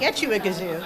get you a kazoo.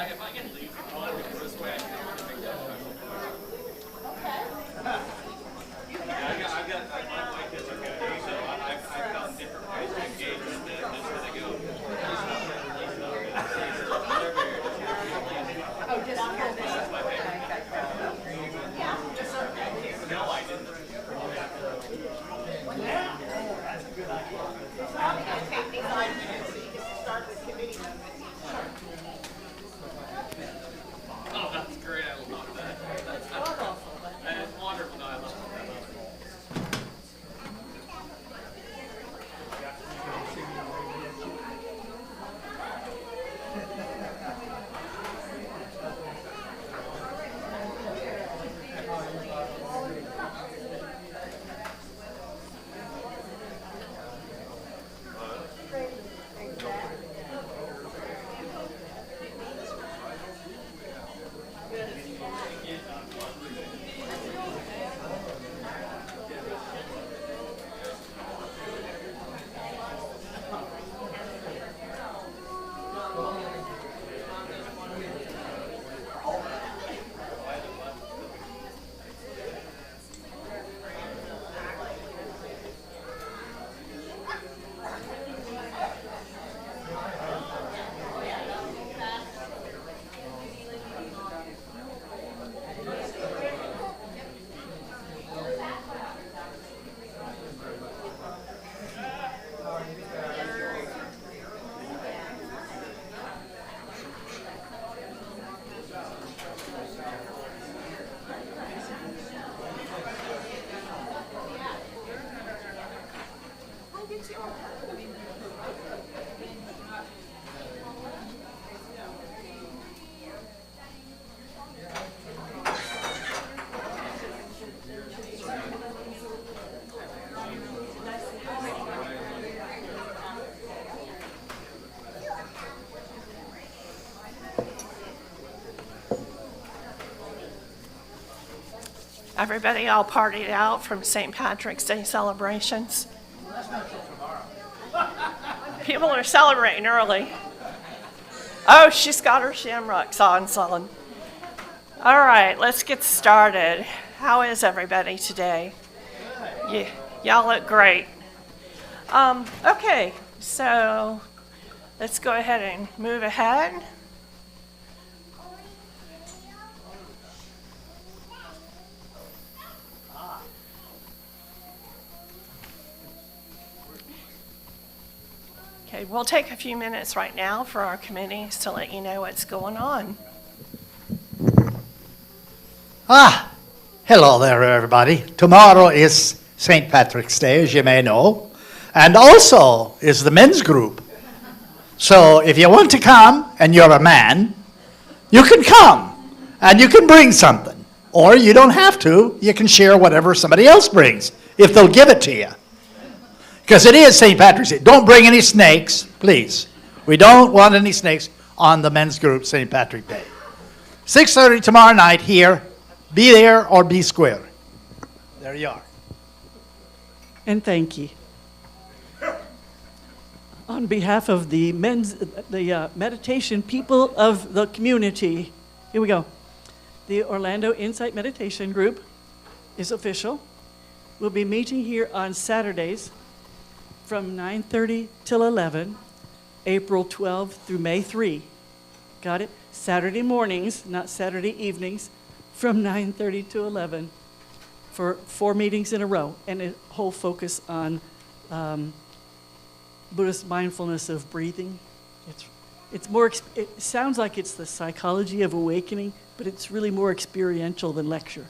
Everybody all partied out from St. Patrick's Day celebrations. People are celebrating early. Oh, she's got her shamrocks on, Sullen. All right, let's get started. How is everybody today? Y'all look great. Okay, so let's go ahead and move ahead. Okay, we'll take a few minutes right now for our committees to let you know what's going on. Hello there, everybody. Tomorrow is St. Patrick's Day, as you may know, and also is the men's group. So if you want to come and you're a man, you can come and you can bring something. Or you don't have to. You can share whatever somebody else brings, if they'll give it to you. Because it is St. Patrick's Day. Don't bring any snakes, please. We don't want any snakes on the men's group St. Patrick's Day. 6:30 tomorrow night here. Be there or be square. There you are. And thank you. On behalf of the meditation people of the community, here we go. The Orlando Insight Meditation Group is official. We'll be meeting here on Saturdays from 9:30 till 11, April 12 through May 3. Got it? Saturday mornings, not Saturday evenings, from 9:30 to 11 for 4 meetings in a row, and a whole focus on Buddhist mindfulness of breathing. It's more. It sounds like it's the psychology of awakening, but it's really more experiential than lecture.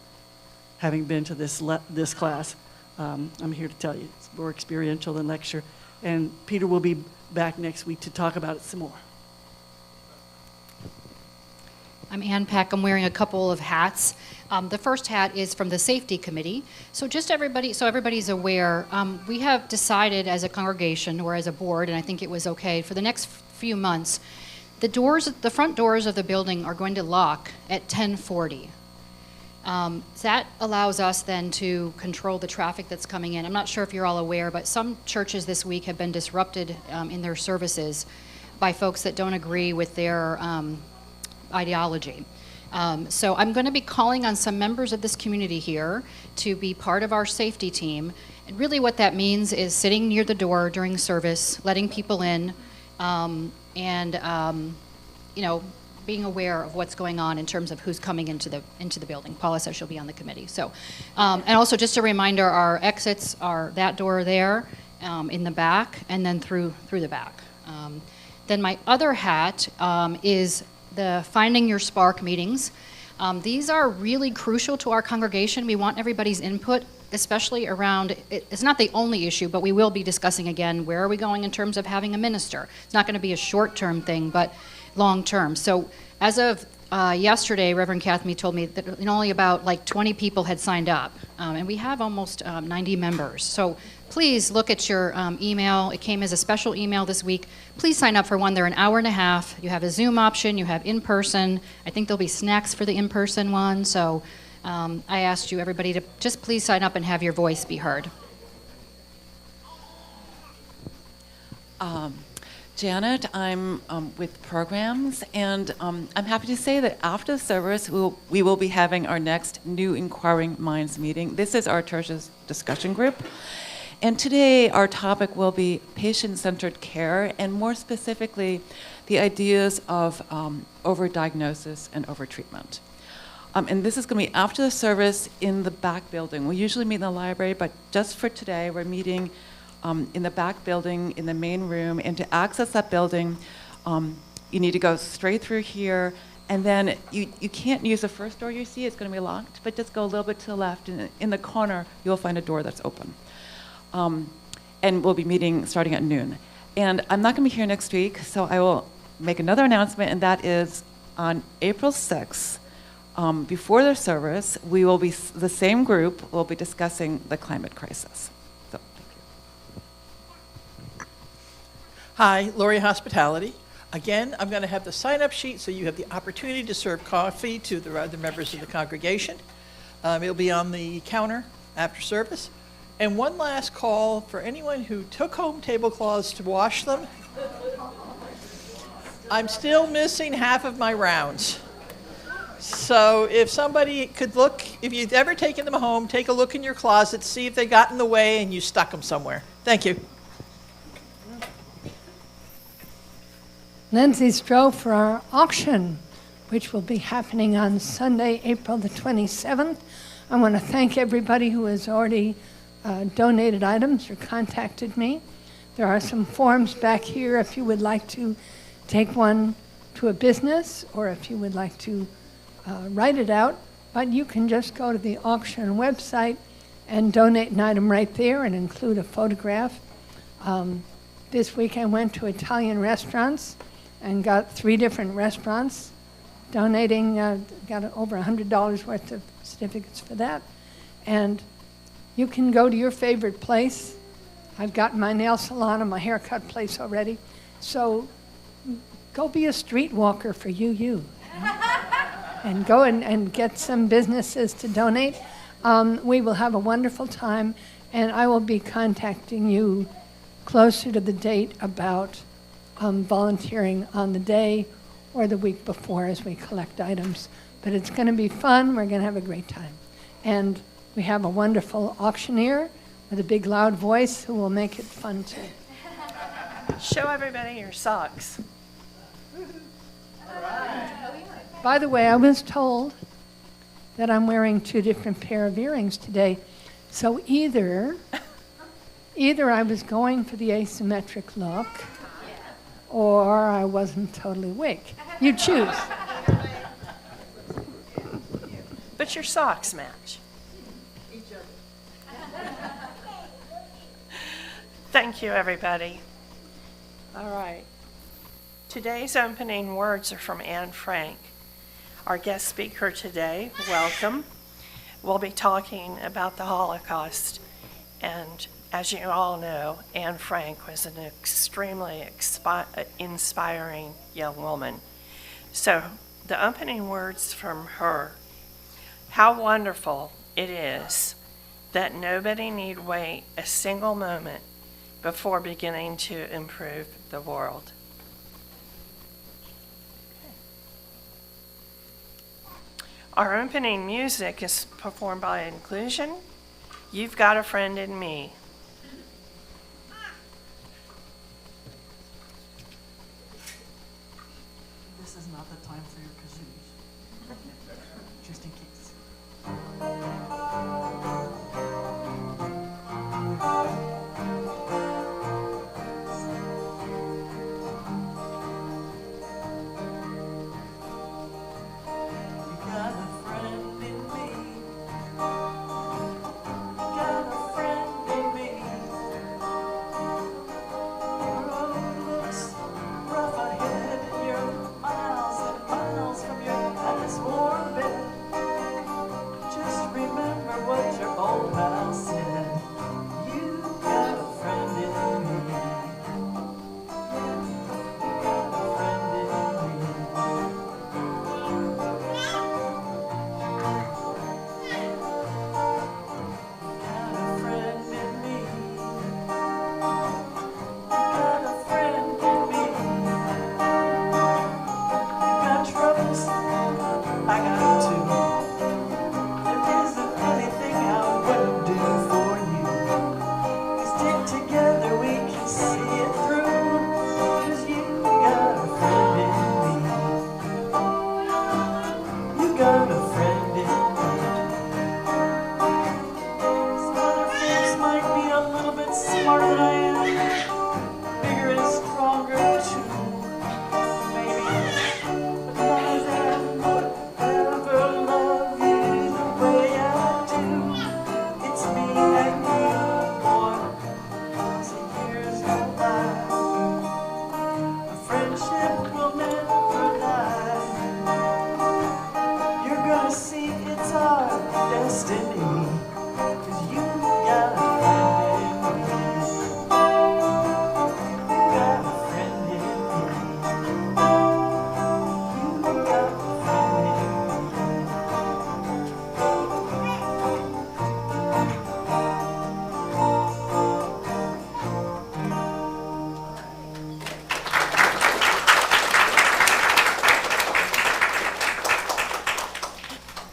Having been to this class, I'm here to tell you it's more experiential than lecture. And Peter will be back next week to talk about it some more. I'm Ann Peck. I'm wearing a couple of hats. The first hat is from the Safety Committee. So everybody's aware, we have decided as a congregation or as a board, and I think it was okay, for the next few months, the front doors of the building are going to lock at 10:40. That allows us then to control the traffic that's coming in. I'm not sure if you're all aware, but some churches this week have been disrupted in their services by folks that don't agree with their ideology. So I'm going to be calling on some members of this community here to be part of our safety team. And really what that means is sitting near the door during service, letting people in, and being aware of what's going on in terms of who's coming into the building. Paula says she'll be on the committee. So, and also just a reminder, our exits are that door there, in the back, and then through the back. Then my other hat is the Finding Your Spark meetings. These are really crucial to our congregation. We want everybody's input, especially around, it's not the only issue, but we will be discussing again, where are we going in terms of having a minister? It's not going to be a short-term thing, but long-term. So as of yesterday, Reverend Kathleen told me that only about 20 people had signed up, and we have almost 90 members. So please look at your email. It came as a special email this week. Please sign up for one. They're an hour and a half. You have a Zoom option. You have in-person. I think there'll be snacks for the in-person one. So I asked you, everybody, to just please sign up and have your voice be heard. Janet, I'm with programs, and I'm happy to say that after the service, we will be having our next New Inquiring Minds meeting. This is our church's discussion group. And today, our topic will be patient-centered care, and more specifically, the ideas of overdiagnosis and overtreatment. And this is going to be after the service in the back building. We usually meet in the library, but just for today, we're meeting in the back building, in the main room. And to access that building, you need to go straight through here, and then you can't use the first door you see. It's going to be locked, but just go a little bit to the left, and in the corner, you'll find a door that's open. And we'll be meeting starting at noon. And I'm not going to be here next week, so I will make another announcement, and that is on April 6th, before the service, we will be, the same group will be discussing the climate crisis. So, thank you. Hi, Lori Hospitality. Again, I'm going to have the sign-up sheet so you have the opportunity to serve coffee to the other members of the congregation. It'll be on the counter after service. And one last call for anyone who took home tablecloths to wash them. I'm still missing half of my rounds. So if somebody could look, if you've ever taken them home, take a look in your closet, see if they got in the way and you stuck them somewhere. Thank you. Lindsay Stroh for our auction, which will be happening on Sunday, April the 27th. I want to thank everybody who has already donated items or contacted me. There are some forms back here if you would like to take one to a business, or if you would like to write it out, but you can just go to the auction website and donate an item right there and include a photograph. This week I went to Italian restaurants and got 3 different restaurants donating, got over $100 worth of certificates for that. And you can go to your favorite place. I've got my nail salon and my haircut place already. So go be a street walker for you. And go and get some businesses to donate. We will have a wonderful time, and I will be contacting you closer to the date about volunteering on the day or the week before as we collect items. But it's going to be fun. We're going to have a great time. And we have a wonderful auctioneer with a big loud voice who will make it fun too. Show everybody your socks. By the way, I was told that I'm wearing 2 different pair of earrings today. So either I was going for the asymmetric look, or I wasn't totally awake. You choose. But your socks match. Thank you, everybody. All right. Today's opening words are from Anne Frank. Our guest speaker today, welcome. We'll be talking about the Holocaust. And as you all know, Anne Frank was an extremely inspiring young woman. So the opening words from her: how wonderful it is that nobody need wait a single moment before beginning to improve the world. Our opening music is performed by Inclusion. You've Got a Friend in Me. This is not the time for your kazoos. Just in case.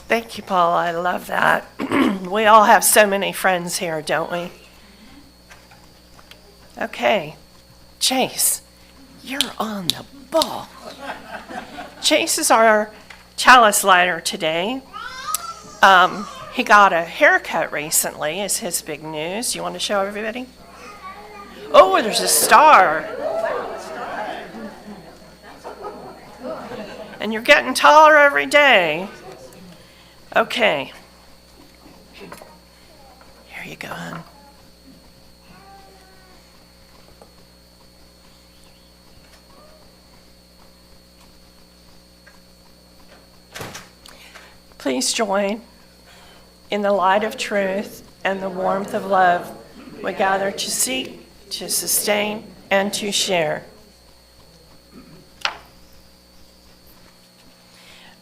Thank you, Paul. I love that. We all have so many friends here, don't we? Okay. Chase, you're on the ball. Chase is our chalice lighter today. He got a haircut recently, is his big news. You want to show everybody? Oh, there's a star. And you're getting taller every day. Okay. Here you go, hon. Please join in the light of truth and the warmth of love we gather to seek, to sustain, and to share.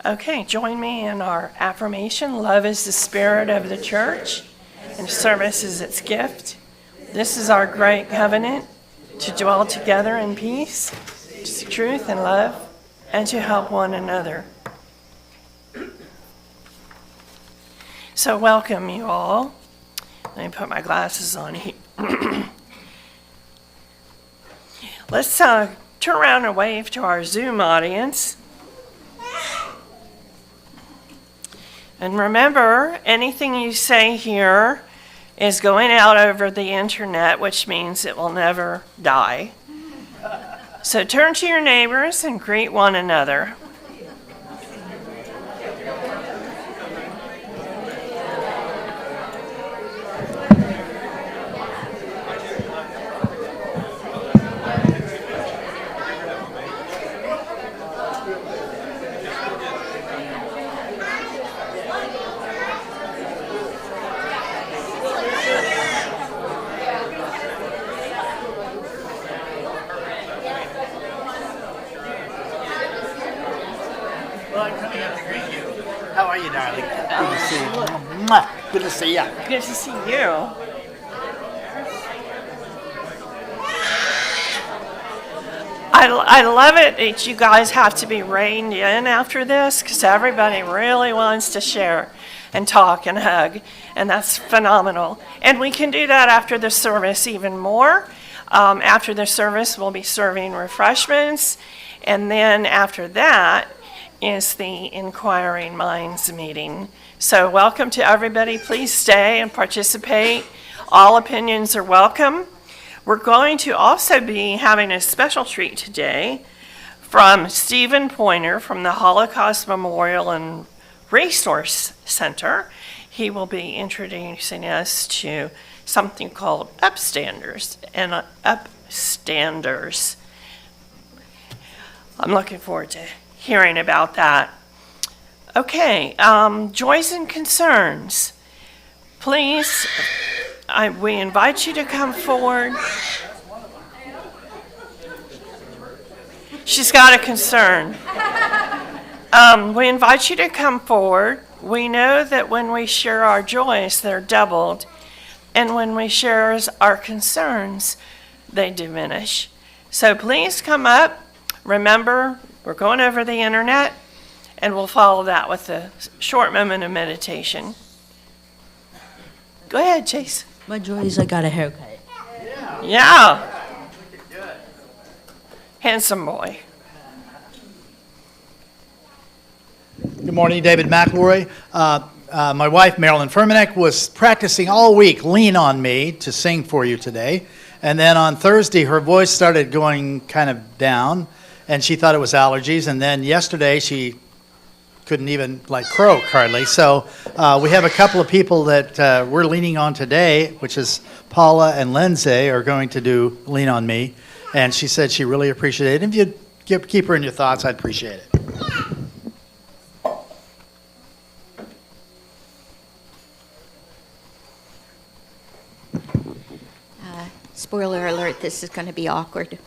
Okay, join me in our affirmation. Love is the spirit of the church, and service is its gift. This is our great covenant to dwell together in peace, to seek truth and love, and to help one another. So welcome you all. Let me put my glasses on here. Let's turn around and wave to our Zoom audience. And remember, anything you say here is going out over the internet, which means it will never die. So turn to your neighbors and greet one another. How are you, darling? Good to see you. Mwah. Good to see you. Good to see you. I love it that you guys have to be reined in after this because everybody really wants to share and talk and hug, and that's phenomenal. And we can do that after the service even more. After the service, we'll be serving refreshments, and then after that is the Inquiring Minds meeting. So welcome to everybody. Please stay and participate. All opinions are welcome. We're going to also be having a special treat today from Stephen Poyner from the Holocaust Memorial and Resource Center. He will be introducing us to something called UpStanders and UpStanders. I'm looking forward to hearing about that. Okay, joys and concerns. Please, we invite you to come forward. She's got a concern. We invite you to come forward. We know that when we share our joys, they're doubled, and when we share our concerns, they diminish. So please come up. Remember, we're going over the internet, and we'll follow that with a short moment of meditation. Go ahead, Chase. My joy is I got a haircut. Yeah. Handsome boy. Good morning, David McElroy. My wife, Marilyn Fermanek, was practicing all week, Lean on Me, to sing for you today. And then on Thursday, her voice started going kind of down, and she thought it was allergies. And then yesterday, she couldn't even, croak hardly. So we have a couple of people that we're leaning on today, which is Paula and Lindsay are going to do Lean on Me. And she said she really appreciated it. If you'd keep her in your thoughts, I'd appreciate it. Spoiler alert, this is going to be awkward.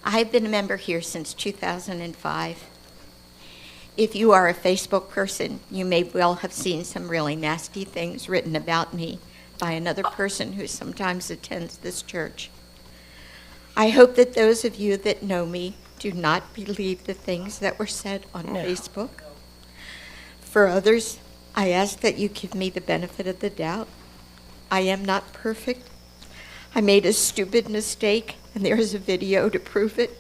I've been a member here since 2005. If you are a Facebook person, you may well have seen some really nasty things written about me by another person who sometimes attends this church. I hope that those of you that know me do not believe the things that were said on Facebook. For others, I ask that you give me the benefit of the doubt. I am not perfect. I made a stupid mistake, and there is a video to prove it.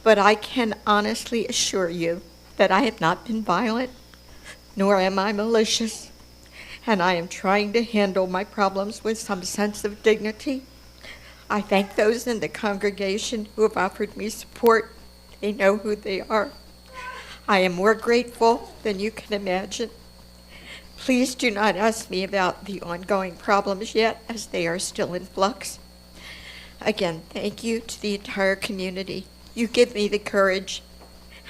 But I can honestly assure you that I have not been violent, nor am I malicious, and I am trying to handle my problems with some sense of dignity. I thank those in the congregation who have offered me support. They know who they are. I am more grateful than you can imagine. Please do not ask me about the ongoing problems yet, as they are still in flux. Again, thank you to the entire community. You give me the courage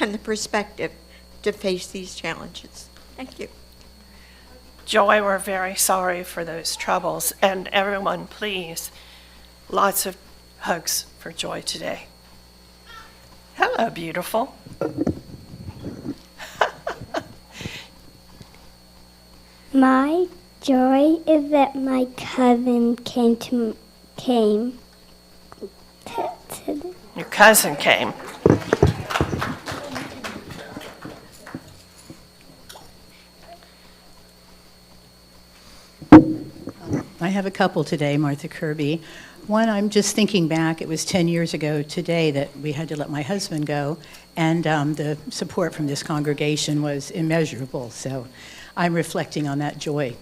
and the perspective to face these challenges. Thank you. Joy, we're very sorry for those troubles. And everyone, please, lots of hugs for Joy today. Hello, beautiful. My joy is that my cousin came. Your cousin came. I have a couple today, Martha Kirby. One, I'm just thinking back, it was 10 years ago today that we had to let my husband go, and the support from this congregation was immeasurable. So I'm reflecting on that joy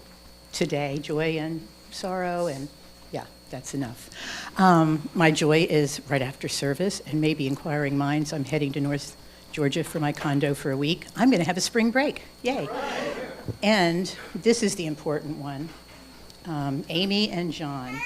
today, joy and sorrow, and yeah, that's enough. My joy is right after service, and maybe Inquiring Minds. I'm heading to North Georgia for my condo for a week. I'm going to have a spring break. Yay. And this is the important one. Amy and John.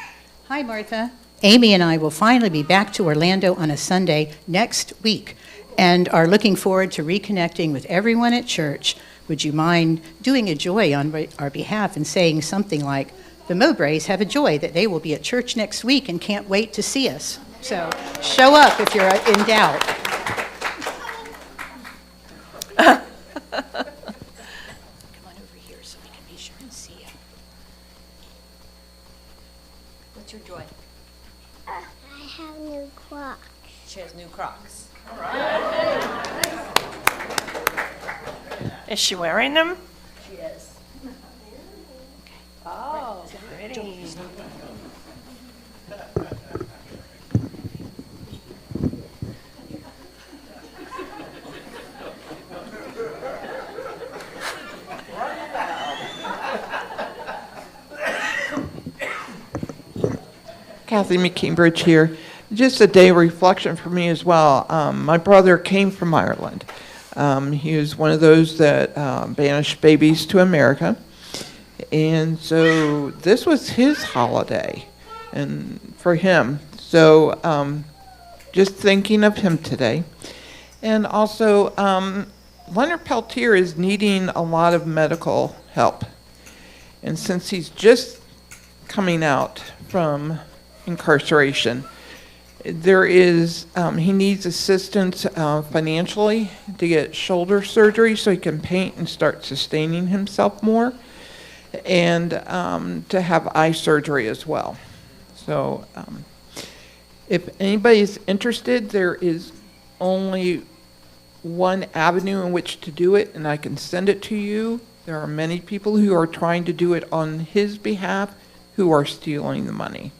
Hi, Martha. Amy and I will finally be back to Orlando on a Sunday next week and are looking forward to reconnecting with everyone at church. Would you mind doing a joy on our behalf and saying something like, the Mowbrays have a joy that they will be at church next week and can't wait to see us. So show up if you're in doubt. Come on over here so we can be sure and see you. What's your joy? I have new clocks. She has new Crocs. Is she wearing them? She is. Oh, pretty. Kathy McKeambridge here. Just a day of reflection for me as well. My brother came from Ireland. He was one of those that banished babies to America. And so this was his holiday and for him. So just thinking of him today. And also, Leonard Peltier is needing a lot of medical help. And since he's just coming out from incarceration, there is, he needs assistance financially to get shoulder surgery so he can paint and start sustaining himself more, and to have eye surgery as well. So if anybody's interested, there is only one avenue in which to do it, and I can send it to you. There are many people who are trying to do it on his behalf who are stealing the money.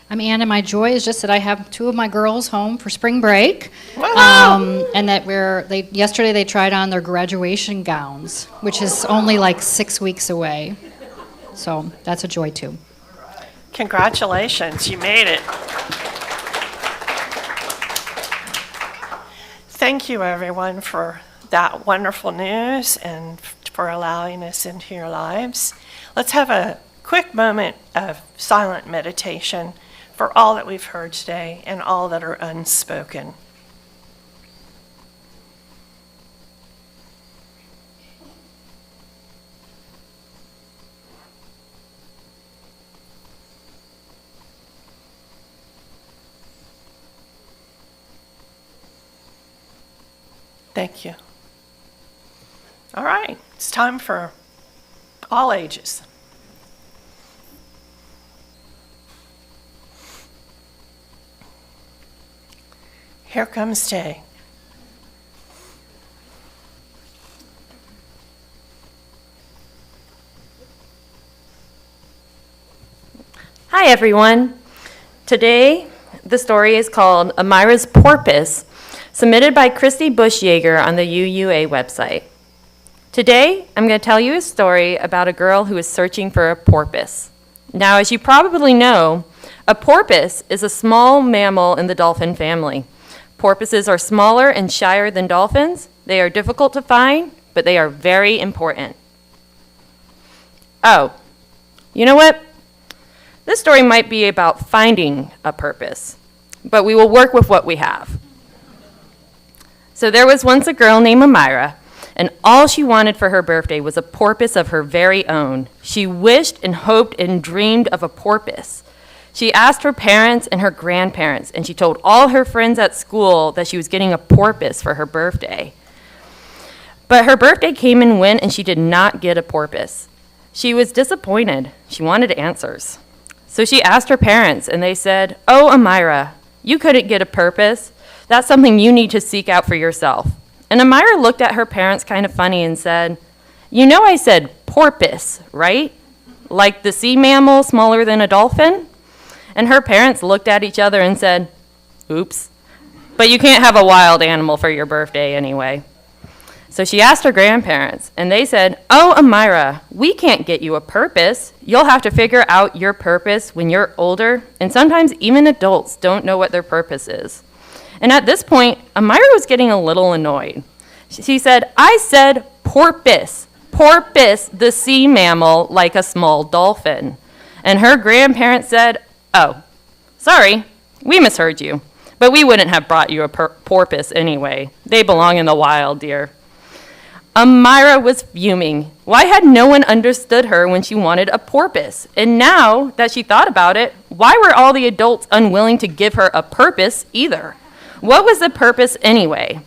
I'm Ann, and my joy is just that I have two of my girls home for spring break, and that yesterday they tried on their graduation gowns, which is only like 6 weeks away. So that's a joy too. Congratulations, you made it. Thank you, everyone, for that wonderful news and for allowing us into your lives. Let's have a quick moment of silent meditation for all that we've heard today and all that are unspoken. Thank you. All right, it's time for all ages. Here comes Tay. Hi everyone. Today the story is called Amira's Porpoise, submitted by Christy Bushyeager on the UUA website. Today I'm going to tell you a story about a girl who is searching for a porpoise. Now, as you probably know, a porpoise is a small mammal in the dolphin family. Porpoises are smaller and shyer than dolphins. They are difficult to find, but they are very important. Oh, you know what? This story might be about finding a purpose, but we will work with what we have. So there was once a girl named Amira, and all she wanted for her birthday was a porpoise of her very own. She wished and hoped and dreamed of a porpoise. She asked her parents and her grandparents, and she told all her friends at school that she was getting a porpoise for her birthday. But her birthday came and went, and she did not get a porpoise. She was disappointed. She wanted answers. So she asked her parents, and they said, "Oh, Amira, you couldn't get a porpoise. That's something you need to seek out for yourself." And Amira looked at her parents kind of funny and said, "You know I said porpoise, right? Like the sea mammal smaller than a dolphin?" And her parents looked at each other and said, "Oops, but you can't have a wild animal for your birthday anyway." So she asked her grandparents, and they said, "Oh, Amira, we can't get you a purpose. You'll have to figure out your purpose when you're older, and sometimes even adults don't know what their purpose is." And at this point, Amira was getting a little annoyed. She said, "I said porpoise, porpoise, the sea mammal, like a small dolphin." And her grandparents said, "Oh, sorry, we misheard you, but we wouldn't have brought you a porpoise anyway. They belong in the wild, dear." Amira was fuming. Why had no one understood her when she wanted a porpoise? And now that she thought about it, why were all the adults unwilling to give her a purpose either? What was the purpose anyway?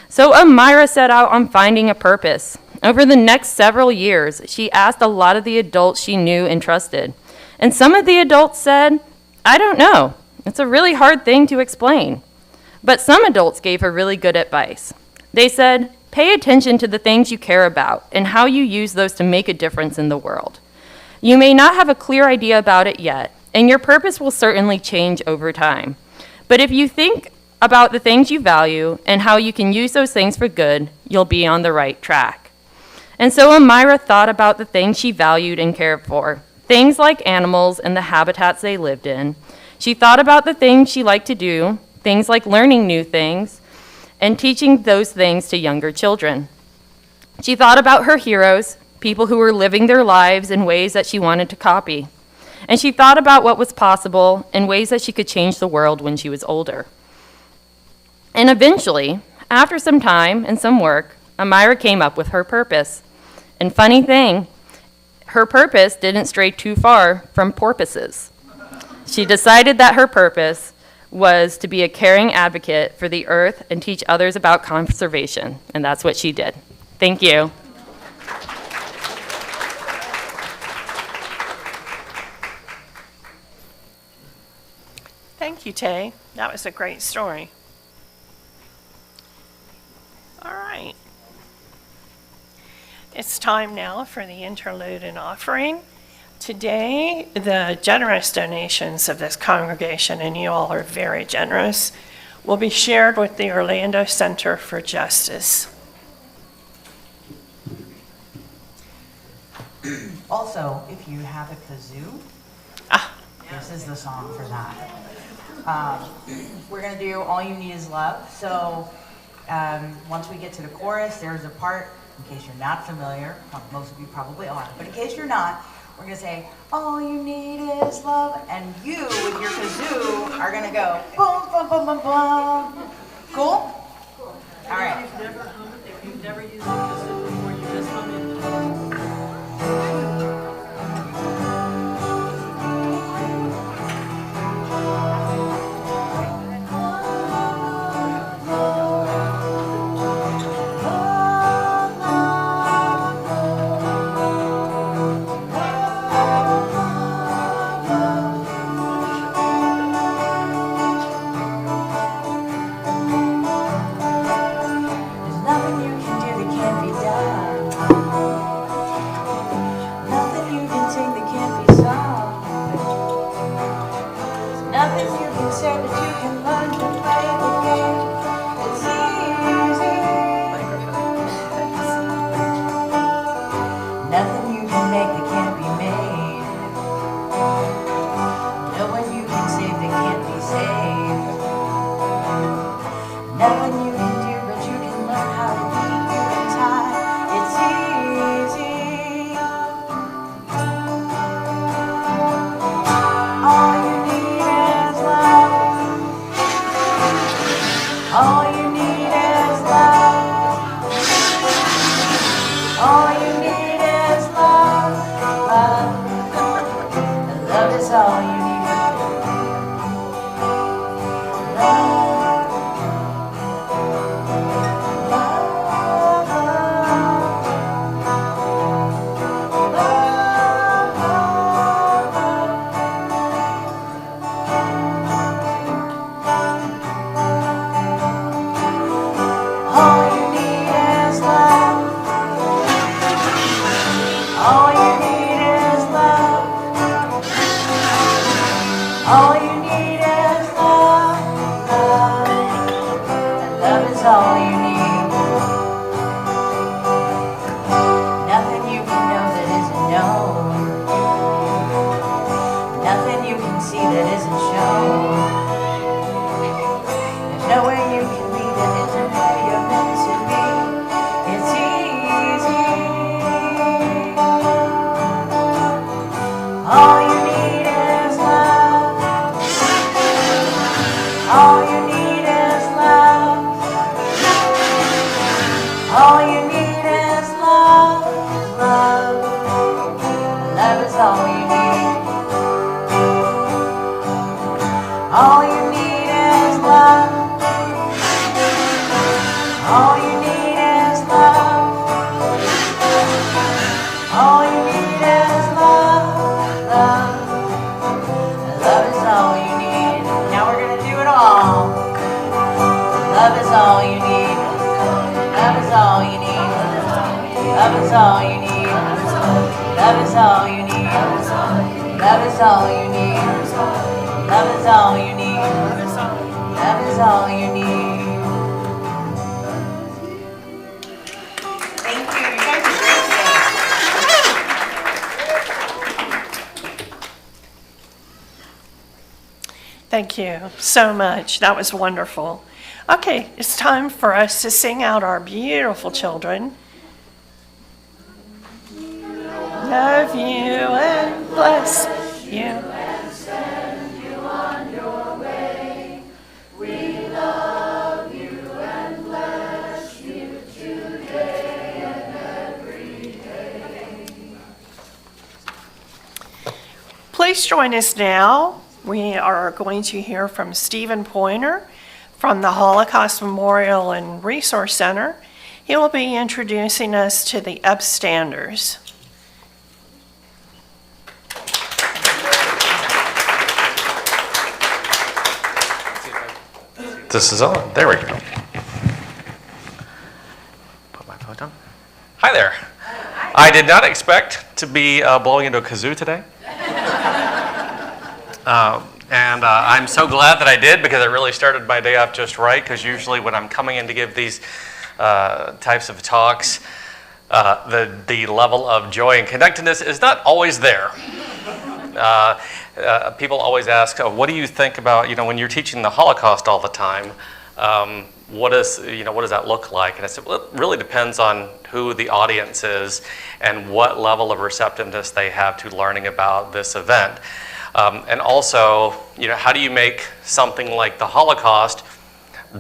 So Amira set out on finding a purpose. Over the next several years, she asked a lot of the adults she knew and trusted. And some of the adults said, "I don't know. It's a really hard thing to explain." But some adults gave her really good advice. They said, "Pay attention to the things you care about and how you use those to make a difference in the world. You may not have a clear idea about it yet, and your purpose will certainly change over time. But if you think about the things you value and how you can use those things for good, you'll be on the right track." And so Amira thought about the things she valued and cared for, things like animals and the habitats they lived in. She thought about the things she liked to do, things like learning new things and teaching those things to younger children. She thought about her heroes, people who were living their lives in ways that she wanted to copy. And she thought about what was possible in ways that she could change the world when she was older. And eventually, after some time and some work, Amira came up with her purpose. And funny thing, her purpose didn't stray too far from porpoises. She decided that her purpose was to be a caring advocate for the earth and teach others about conservation, and that's what she did. Thank you. Thank you, Tay. That was a great story. All right. It's time now for the interlude and offering. Today, the generous donations of this congregation, and you all are very generous, will be shared with the Orlando Center for Justice. Also, if you have a kazoo, this is the song for that. We're going to do All You Need Is Love. So once we get to the chorus, there's a part, in case you're not familiar, well, most of you probably are, but in case you're not, we're going to say, all you need is love, and you, with your kazoo, are going to go, boom, boom, boom, boom, boom. Cool? All right. If you've never used a kazoo before, you just hum it. Love is all you need. Love is all you need. Love is all you need. Love is all you need. Love is all you need. Love is all you need. Love is all you need. Thank you. You guys are great today. Thank you so much. That was wonderful. Okay, it's time for us to sing out our beautiful children. Love you and bless you. Please join us now. We are going to hear from Stephen Poyner from the Holocaust Memorial and Resource Center. He will be introducing us to the Upstanders. This is on. There we go. Put my phone down. Hi there. I did not expect to be blowing into a kazoo today. And I'm so glad that I did, because it really started my day off just right, because usually when I'm coming in to give these types of talks, the level of joy and connectedness is not always there. People always ask, oh, what do you think about, when you're teaching the Holocaust all the time, what does that look like? And I said, well, it really depends on who the audience is and what level of receptiveness they have to learning about this event. And also, how do you make something like the Holocaust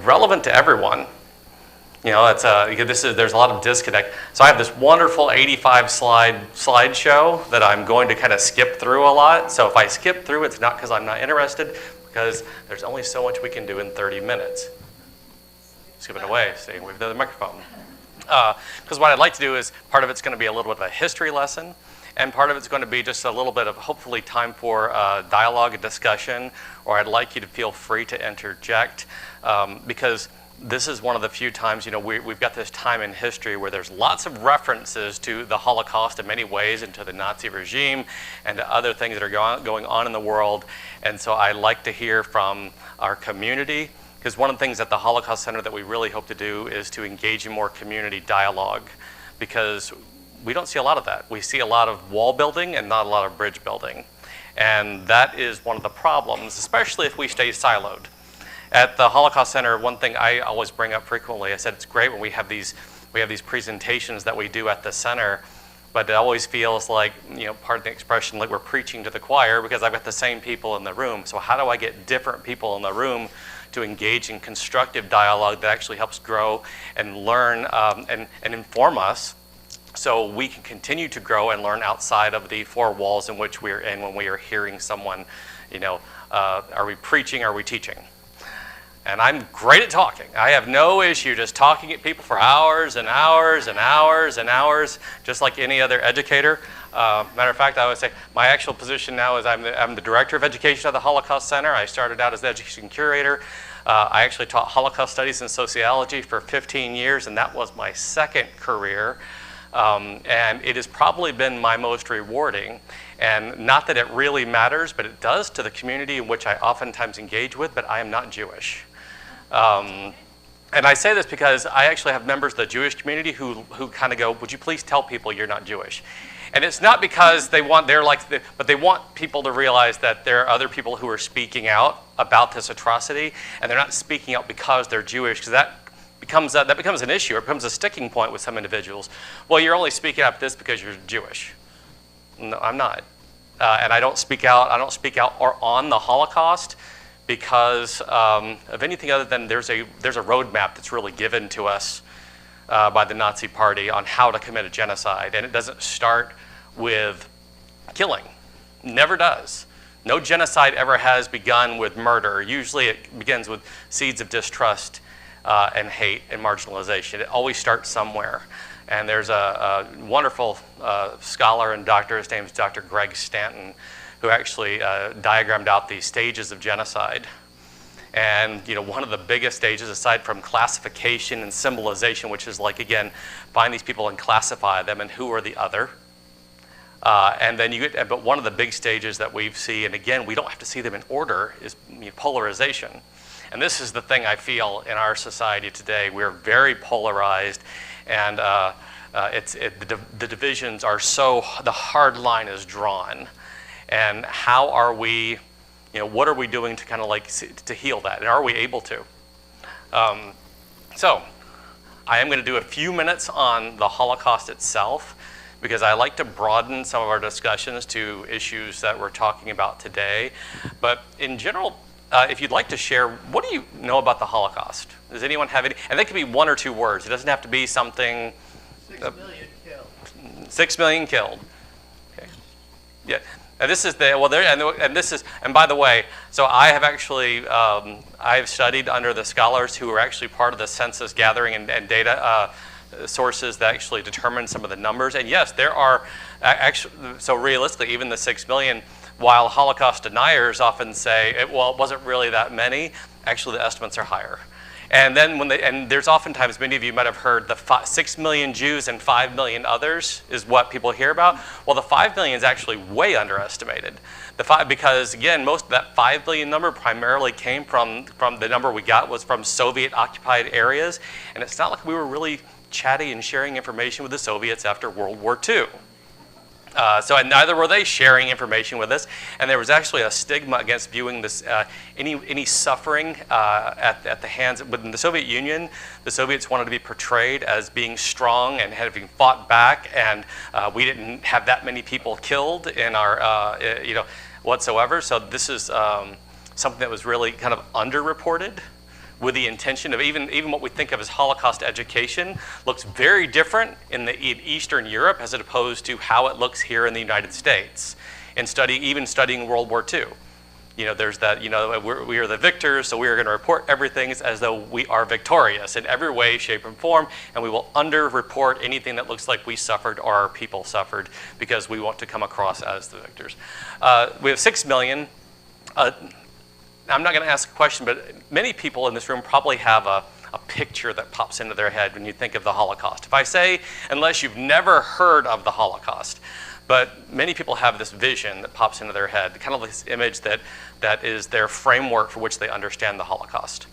relevant to everyone? There's a lot of disconnect. So I have this wonderful 85 slideshow that I'm going to kind of skip through a lot. So if I skip through, it's not because I'm not interested, because there's only so much we can do in 30 minutes. Skip it away, see, we've done the microphone. Because what I'd like to do is, part of it's going to be a little bit of a history lesson, and part of it's going to be just a little bit of, hopefully, time for dialogue and discussion, or I'd like you to feel free to interject, because this is one of the few times, we've got this time in history where there's lots of references to the Holocaust in many ways, and to the Nazi regime, and to other things that are going on in the world. And so I'd like to hear from our community, because one of the things at the Holocaust Center that we really hope to do is to engage in more community dialogue, because we don't see a lot of that. We see a lot of wall building and not a lot of bridge building. And that is one of the problems, especially if we stay siloed. At the Holocaust Center, one thing I always bring up frequently, I said it's great when we have these presentations that we do at the center, but it always feels like, pardon the expression, like we're preaching to the choir, because I've got the same people in the room. So how do I get different people in the room to engage in constructive dialogue that actually helps grow and learn and inform us, so we can continue to grow and learn outside of the four walls in which we're in when we are hearing someone, are we preaching, are we teaching? And I'm great at talking. I have no issue just talking at people for hours and hours and hours and hours, just like any other educator. Matter of fact, I would say my actual position now is I'm the director of education at the Holocaust Center. I started out as the education curator. I actually taught Holocaust studies and sociology for 15 years, and that was my second career. And it has probably been my most rewarding. And not that it really matters, but it does to the community in which I oftentimes engage with, but I am not Jewish. And I say this because I actually have members of the Jewish community who kind of go, would you please tell people you're not Jewish? And it's not because but they want people to realize that there are other people who are speaking out about this atrocity, and they're not speaking out because they're Jewish, because that becomes an issue, or becomes a sticking point with some individuals. Well, you're only speaking out this because you're Jewish. No, I'm not. And I don't speak out or on the Holocaust because of anything other than there's a roadmap that's really given to us by the Nazi Party on how to commit a genocide. And it doesn't start with killing. Never does. No genocide ever has begun with murder. Usually it begins with seeds of distrust and hate and marginalization. It always starts somewhere. And there's a wonderful scholar and doctor, his name is Dr. Greg Stanton, who actually diagrammed out the stages of genocide. And one of the biggest stages, aside from classification and symbolization, which is like, again, find these people and classify them and who are the other. And then but one of the big stages that we see, and again, we don't have to see them in order, is polarization. And this is the thing I feel in our society today. We're very polarized, and the divisions are the hard line is drawn. And how are we, what are we doing to kind of like to heal that? And are we able to? So I am going to do a few minutes on the Holocaust itself, because I like to broaden some of our discussions to issues that we're talking about today. But in general, if you'd like to share, what do you know about the Holocaust? Does anyone have any? And that could be one or two words. It doesn't have to be something. 6 million killed. 6 million killed. Okay. Yeah. And this is and by the way, so I have actually I've studied under the scholars who are actually part of the census gathering and data sources that actually determine some of the numbers. And yes, there are actually, so realistically, even the 6 million, while Holocaust deniers often say, it wasn't really that many, actually the estimates are higher. And then and there's oftentimes, many of you might have heard the 6 million Jews and 5 million others is what people hear about. Well, the 5 million is actually way underestimated. Because again, most of that 5 billion number primarily came from the number we got was from Soviet occupied areas. And it's not like we were really chatty and sharing information with the Soviets after World War II. And neither were they sharing information with us, and there was actually a stigma against viewing this any suffering at the hands within the Soviet Union. The Soviets wanted to be portrayed as being strong and having fought back, and we didn't have that many people killed in our whatsoever. So this is something that was really kind of underreported, with the intention of even what we think of as Holocaust education looks very different in Eastern Europe as opposed to how it looks here in the United States. And even studying World War II. There's that, we are the victors, so we are going to report everything as though we are victorious in every way, shape, and form, and we will underreport anything that looks like we suffered or our people suffered because we want to come across as the victors. We have 6 million. I'm not going to ask a question, but many people in this room probably have a picture that pops into their head when you think of the Holocaust. If I say, unless you've never heard of the Holocaust, but many people have this vision that pops into their head, kind of this image that is their framework for which they understand the Holocaust.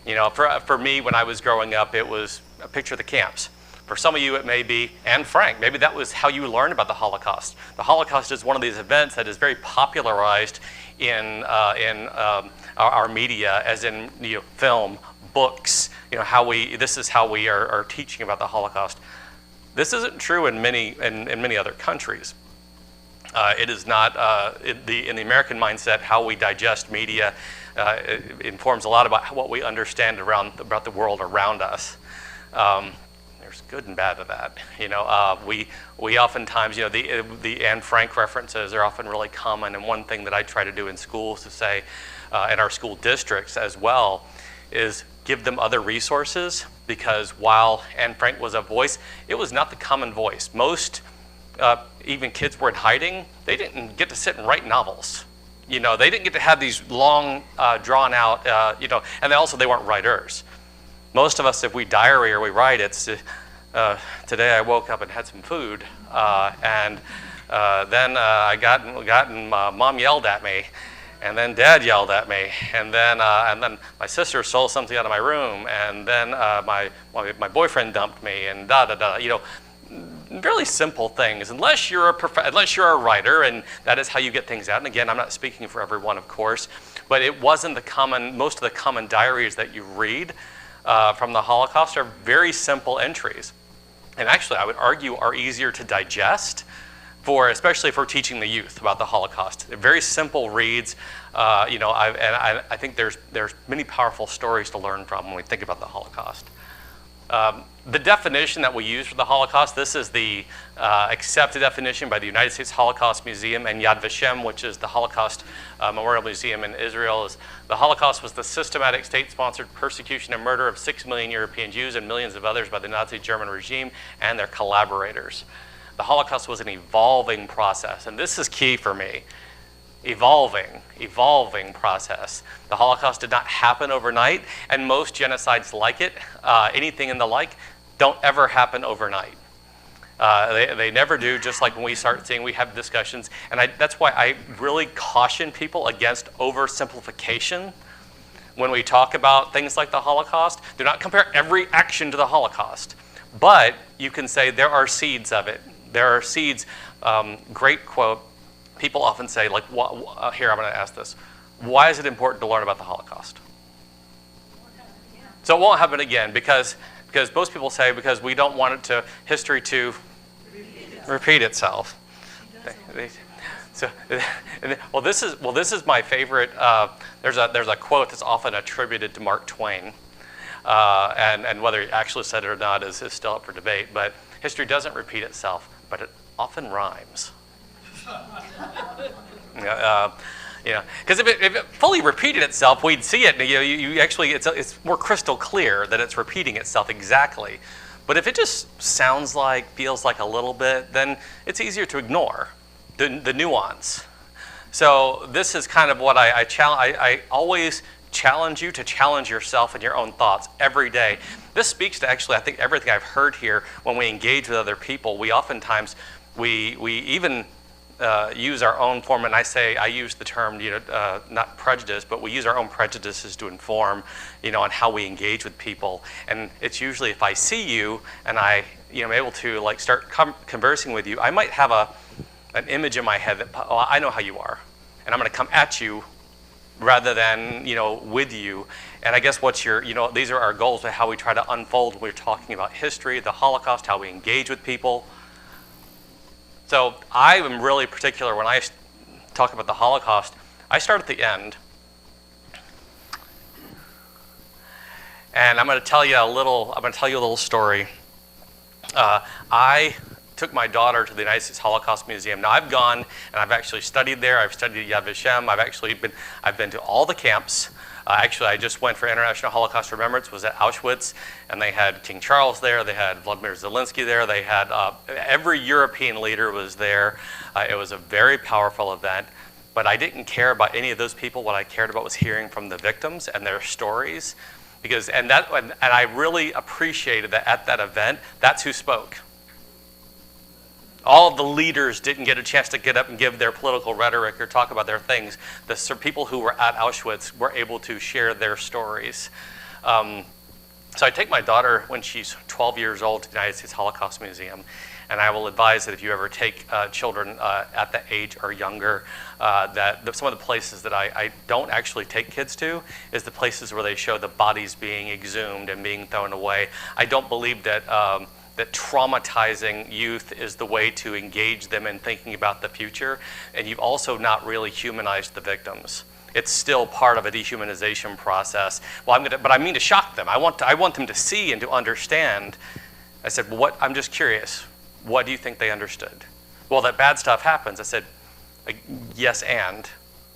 For me, when I was growing up, it was a picture of the camps. For some of you, it may be Anne Frank. Maybe that was how you learned about the Holocaust. The Holocaust is one of these events that is very popularized in our media, as in film, books. This is how we are teaching about the Holocaust. This isn't true in many other countries. It is not in the American mindset. How we digest media informs a lot about what we understand about the world around us. There's good and bad to that. We oftentimes, the Anne Frank references are often really common. And one thing that I try to do in schools to say, in our school districts as well, is give them other resources, because while Anne Frank was a voice, it was not the common voice. Most, even kids were in hiding, they didn't get to sit and write novels. They didn't get to have these long, drawn out, and they weren't writers. Most of us, if we diary or we write, it's today I woke up and had some food, and then I got and mom yelled at me, and then dad yelled at me, and then my sister stole something out of my room, and then my boyfriend dumped me, and really simple things. Unless you're a writer, and that is how you get things out. And again, I'm not speaking for everyone, of course, but it wasn't most of the common diaries that you read from the Holocaust are very simple entries. And actually, I would argue are easier to digest, especially for teaching the youth about the Holocaust. They're very simple reads. I think there's many powerful stories to learn from when we think about the Holocaust. The definition that we use for the Holocaust, this is the accepted definition by the United States Holocaust Museum and Yad Vashem, which is the Holocaust Memorial Museum in Israel. The Holocaust was the systematic state-sponsored persecution and murder of 6 million European Jews and millions of others by the Nazi German regime and their collaborators. The Holocaust was an evolving process, and this is key for me. evolving process. The Holocaust did not happen overnight, and most genocides like it, anything in the like, don't ever happen overnight. They never do, just like when we start seeing, we have discussions, and that's why I really caution people against oversimplification when we talk about things like the Holocaust. Do not compare every action to the Holocaust, but you can say there are seeds of it. There are seeds. Great quote. People often say, like, here, I'm going to ask this. Why is it important to learn about the Holocaust? So it won't happen again because most people say because we don't want history to repeat itself. This is my favorite. There's a quote that's often attributed to Mark Twain, and whether he actually said it or not is still up for debate. But history doesn't repeat itself, but it often rhymes. Because if it fully repeated itself, we'd see it. You actually, it's more crystal clear that it's repeating itself exactly. But if it just sounds like, feels like a little bit, then it's easier to ignore the nuance. So this is kind of what I always challenge you to challenge yourself and your own thoughts every day. This speaks to actually, I think, everything I've heard here when we engage with other people. We oftentimes, we even use our own form, and I use the term, not prejudice, but we use our own prejudices to inform, on how we engage with people. And it's usually if I see you and I, am able to like start conversing with you, I might have an image in my head that, I know how you are, and I'm going to come at you rather than, with you. And I guess these are our goals of how we try to unfold when we're talking about history, the Holocaust, how we engage with people. So I am really particular when I talk about the Holocaust. I start at the end, and I'm going to tell you a little story. I took my daughter to the United States Holocaust Museum. Now I've gone and I've actually studied there. I've studied Yad Vashem. I've been to all the camps. Actually, I just went for International Holocaust Remembrance, was at Auschwitz, and they had King Charles there, they had Vladimir Zelensky there, they had every European leader was there. It was a very powerful event, but I didn't care about any of those people. What I cared about was hearing from the victims and their stories, and I really appreciated that at that event, that's who spoke. All of the leaders didn't get a chance to get up and give their political rhetoric or talk about their things. The people who were at Auschwitz were able to share their stories. So I take my daughter when she's 12 years old to the United States Holocaust Museum, and I will advise that if you ever take children at that age or younger, some of the places that I don't actually take kids to is the places where they show the bodies being exhumed and being thrown away. I don't believe that traumatizing youth is the way to engage them in thinking about the future, and you've also not really humanized the victims. It's still part of a dehumanization process. But I mean to shock them. I want them to see and to understand. I said, well, I'm just curious. What do you think they understood? Well, that bad stuff happens. I said, yes, and.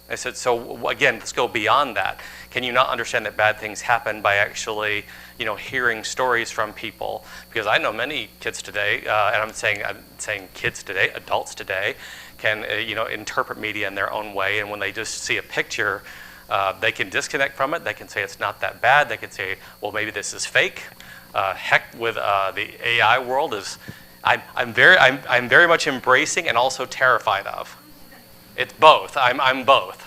I said, so again, let's go beyond that. Can you not understand that bad things happen by actually, hearing stories from people? Because I know many kids today, and I'm saying kids today, adults today, can interpret media in their own way, and when they just see a picture, they can disconnect from it. They can say it's not that bad. They can say, well, maybe this is fake. Heck, with the AI world I'm very much embracing and also terrified of. It's both. I'm both.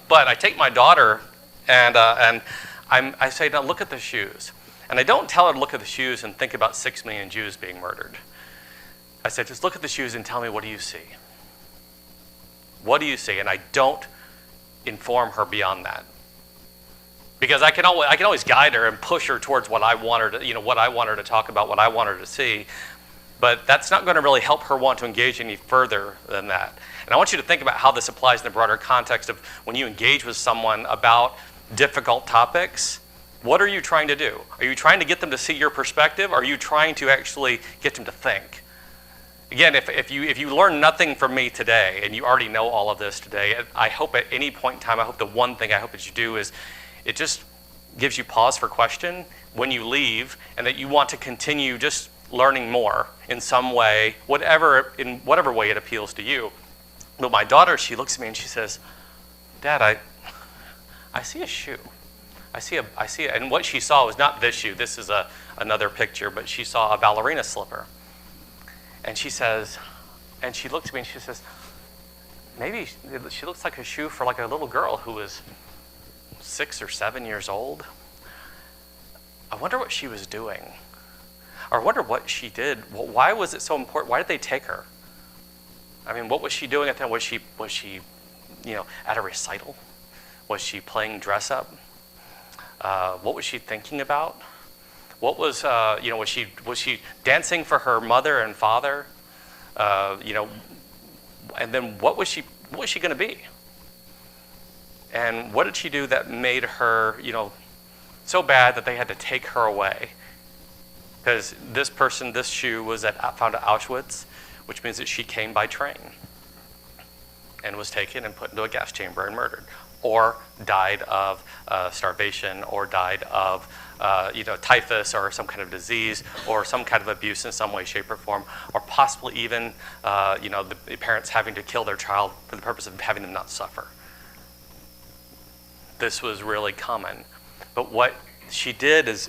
But I take my daughter and I say, now look at the shoes. And I don't tell her to look at the shoes and think about 6 million Jews being murdered. I said, just look at the shoes and tell me, what do you see? What do you see? And I don't inform her beyond that. Because I can always guide her and push her towards what I want her to, what I want her to talk about, what I want her to see. But that's not going to really help her want to engage any further than that. And I want you to think about how this applies in the broader context of when you engage with someone about difficult topics. What are you trying to do? Are you trying to get them to see your perspective? Or are you trying to actually get them to think? Again, if you learn nothing from me today, and you already know all of this today, I hope at any point in time, I hope the one thing I hope that you do is it just gives you pause for question when you leave, and that you want to continue just learning more in some way, in whatever way it appeals to you. But my daughter, she looks at me and she says, Dad, I see a shoe. I see it. And what she saw was not this shoe. This is another picture, but she saw a ballerina slipper. And she says, and she looked at me and she says, maybe she looks like a shoe for like a little girl who was 6 or 7 years old. I wonder what she was doing. Or I wonder what she did. Well, why was it so important? Why did they take her? I mean, what was she doing at that? Was she, at a recital? Was she playing dress up? What was she thinking about? What was, was she dancing for her mother and father? And then what was she going to be? And what did she do that made her, so bad that they had to take her away? Because this shoe was found at Auschwitz, which means that she came by train and was taken and put into a gas chamber and murdered, or died of starvation, or died of typhus or some kind of disease, or some kind of abuse in some way, shape, or form, or possibly even the parents having to kill their child for the purpose of having them not suffer. This was really common. But what she did is,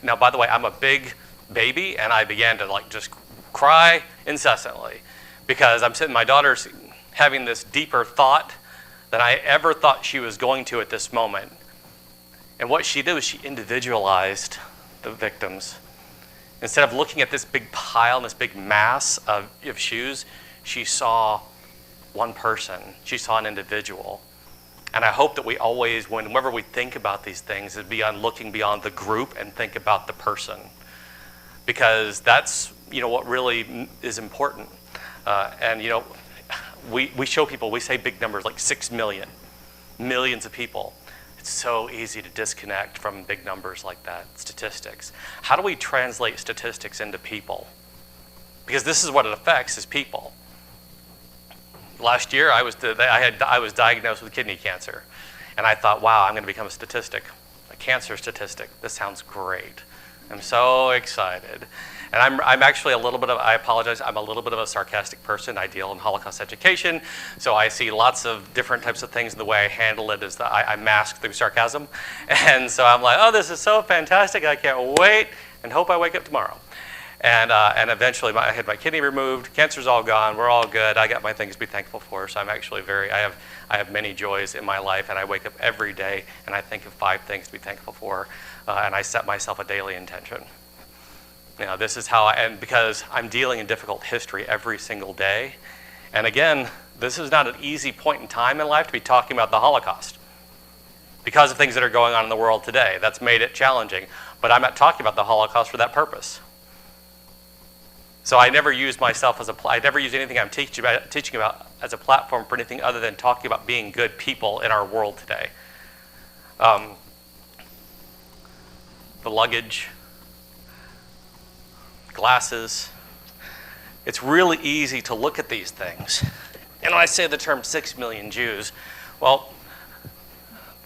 now by the way, I'm a big baby, and I began to just cry incessantly because I'm sitting, my daughter's having this deeper thought than I ever thought she was going to at this moment. And what she did was she individualized the victims. Instead of looking at this big pile and this big mass of shoes, she saw one person. She saw an individual. And I hope that we always, whenever we think about these things, is looking beyond the group and think about the person. Because that's, what really is important. We show people, we say big numbers like 6 million, millions of people. It's so easy to disconnect from big numbers like that, statistics. How do we translate statistics into people? Because this is what it affects, is people. Last year, I was diagnosed with kidney cancer, and I thought, wow, I'm going to become a cancer statistic. This sounds great. I'm so excited. And I'm actually I apologize, I'm a little bit of a sarcastic person. I deal in Holocaust education, so I see lots of different types of things, and the way I handle it is that I mask through sarcasm. And so I'm like, oh, this is so fantastic, I can't wait, and hope I wake up tomorrow. And eventually I had my kidney removed, cancer's all gone, we're all good, I got my things to be thankful for, so I'm actually I have many joys in my life, and I wake up every day and I think of 5 things to be thankful for, and I set myself a daily intention. This is how and because I'm dealing in difficult history every single day, and again, this is not an easy point in time in life to be talking about the Holocaust because of things that are going on in the world today. That's made it challenging, but I'm not talking about the Holocaust for that purpose. So I never use myself I never use anything I'm teaching about as a platform for anything other than talking about being good people in our world today. The luggage, glasses. It's really easy to look at these things. And when I say the term 6 million Jews, well,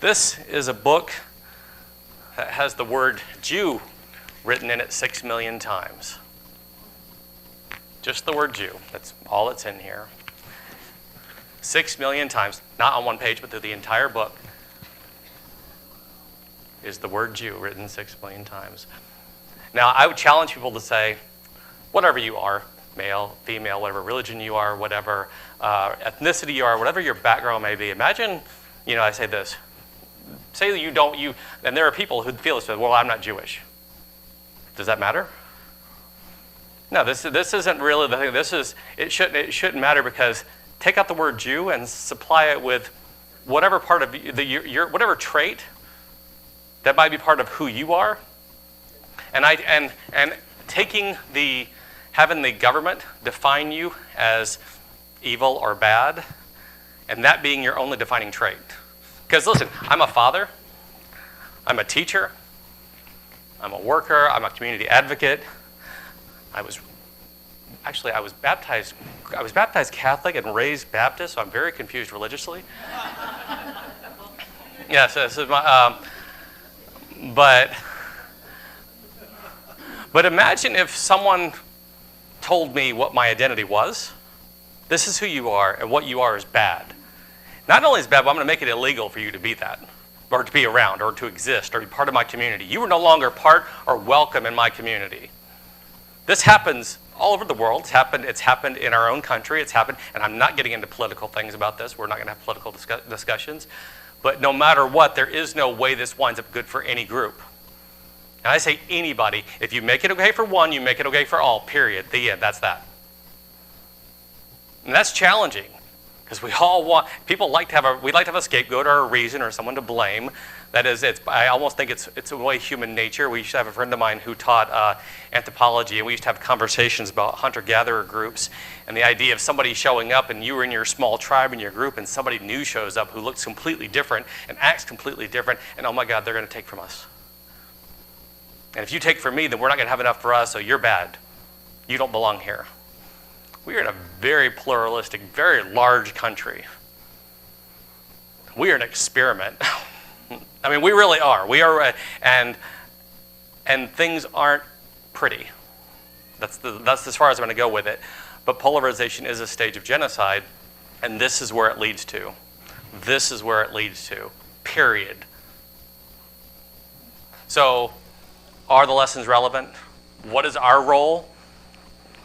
this is a book that has the word Jew written in it 6 million times. Just the word Jew. That's all that's in here. 6 million times, not on one page, but through the entire book, is the word Jew written 6 million times. Now, I would challenge people to say, whatever you are, male, female, whatever religion you are, whatever ethnicity you are, whatever your background may be, imagine, I say this, say that and there are people who feel this way, well, I'm not Jewish. Does that matter? No, this isn't really the thing. It shouldn't matter, because take out the word Jew and supply it with whatever part of your whatever trait that might be part of who you are. And having the government define you as evil or bad, and that being your only defining trait. Because listen, I'm a father, I'm a teacher, I'm a worker, I'm a community advocate. I was baptized Catholic and raised Baptist, so I'm very confused religiously. Yes, this is my. But imagine if someone told me what my identity was, This is who you are, and what you are is bad. Not only is bad, but I'm going to make it illegal for you to be that, or to be around, or to exist, or be part of my community. You are no longer part or welcome in my community. This happens all over the world. It's happened in our own country. It's happened, and I'm not getting into political things about this. We're not going to have political discussions. But no matter what, there is no way this winds up good for any group. And I say anybody. If you make it okay for one, you make it okay for all, period. The end. That's that. And that's challenging, because we all want, people like to have we like to have a scapegoat or a reason or someone to blame. That is, I almost think it's a way human nature. We used to have a friend of mine who taught anthropology, and we used to have conversations about hunter-gatherer groups, and the idea of somebody showing up, and you were in your small tribe in your group, and somebody new shows up who looks completely different and acts completely different, and oh my God, they're going to take from us. And if you take from me, then we're not going to have enough for us, so you're bad. You don't belong here. We are in a very pluralistic, very large country. We are an experiment. I mean, we really are. We are, and things aren't pretty. That's as far as I'm going to go with it. But polarization is a stage of genocide, and this is where it leads to. This is where it leads to, period. So, are the lessons relevant? What is our role?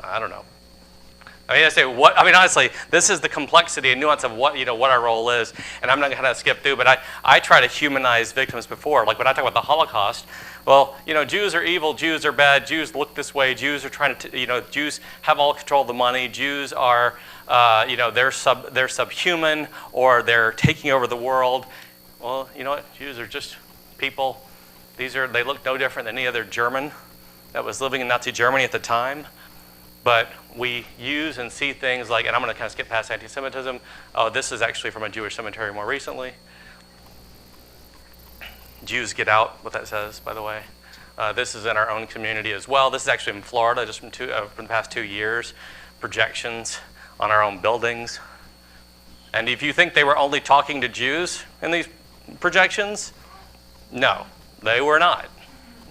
I don't know. Honestly, this is the complexity and nuance of what our role is, and I'm not going to skip through, but I try to humanize victims before. Like when I talk about the Holocaust, well, Jews are evil, Jews are bad, Jews look this way, Jews are trying to, Jews have all control of the money, Jews are, they're subhuman, or they're taking over the world. Well, you know what? Jews are just people. They look no different than any other German that was living in Nazi Germany at the time. But we use and see things like, and I'm going to kind of skip past anti-Semitism. Oh, this is actually from a Jewish cemetery more recently. Jews get out, what that says, by the way. This is in our own community as well. This is actually in Florida, just from the past 2 years. Projections on our own buildings. And if you think they were only talking to Jews in these projections, no, they were not.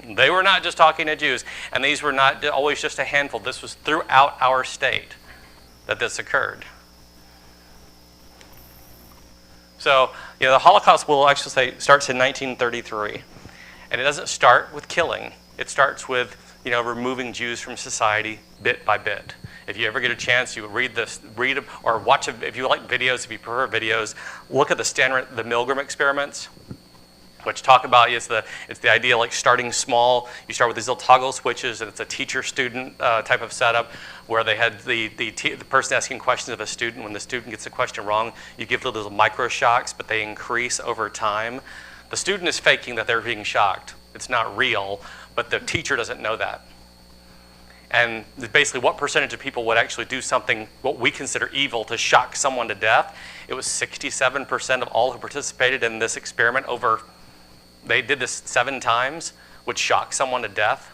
They were not just talking to Jews, and these were not always just a handful. This was throughout our state that this occurred. So, the Holocaust, we'll actually say, starts in 1933, and it doesn't start with killing. It starts with, removing Jews from society bit by bit. If you ever get a chance, you read or watch if you like videos, if you prefer videos, look at the Milgram experiments, which talk about it's the idea like starting small. You start with these little toggle switches, and it's a teacher-student type of setup where they had the person asking questions of a student. When the student gets a question wrong, you give little micro shocks, but they increase over time. The student is faking that they're being shocked. It's not real, but the teacher doesn't know that. And basically, what percentage of people would actually do something, what we consider evil, to shock someone to death? It was 67% of all who participated in this experiment they did this 7 times, would shock someone to death.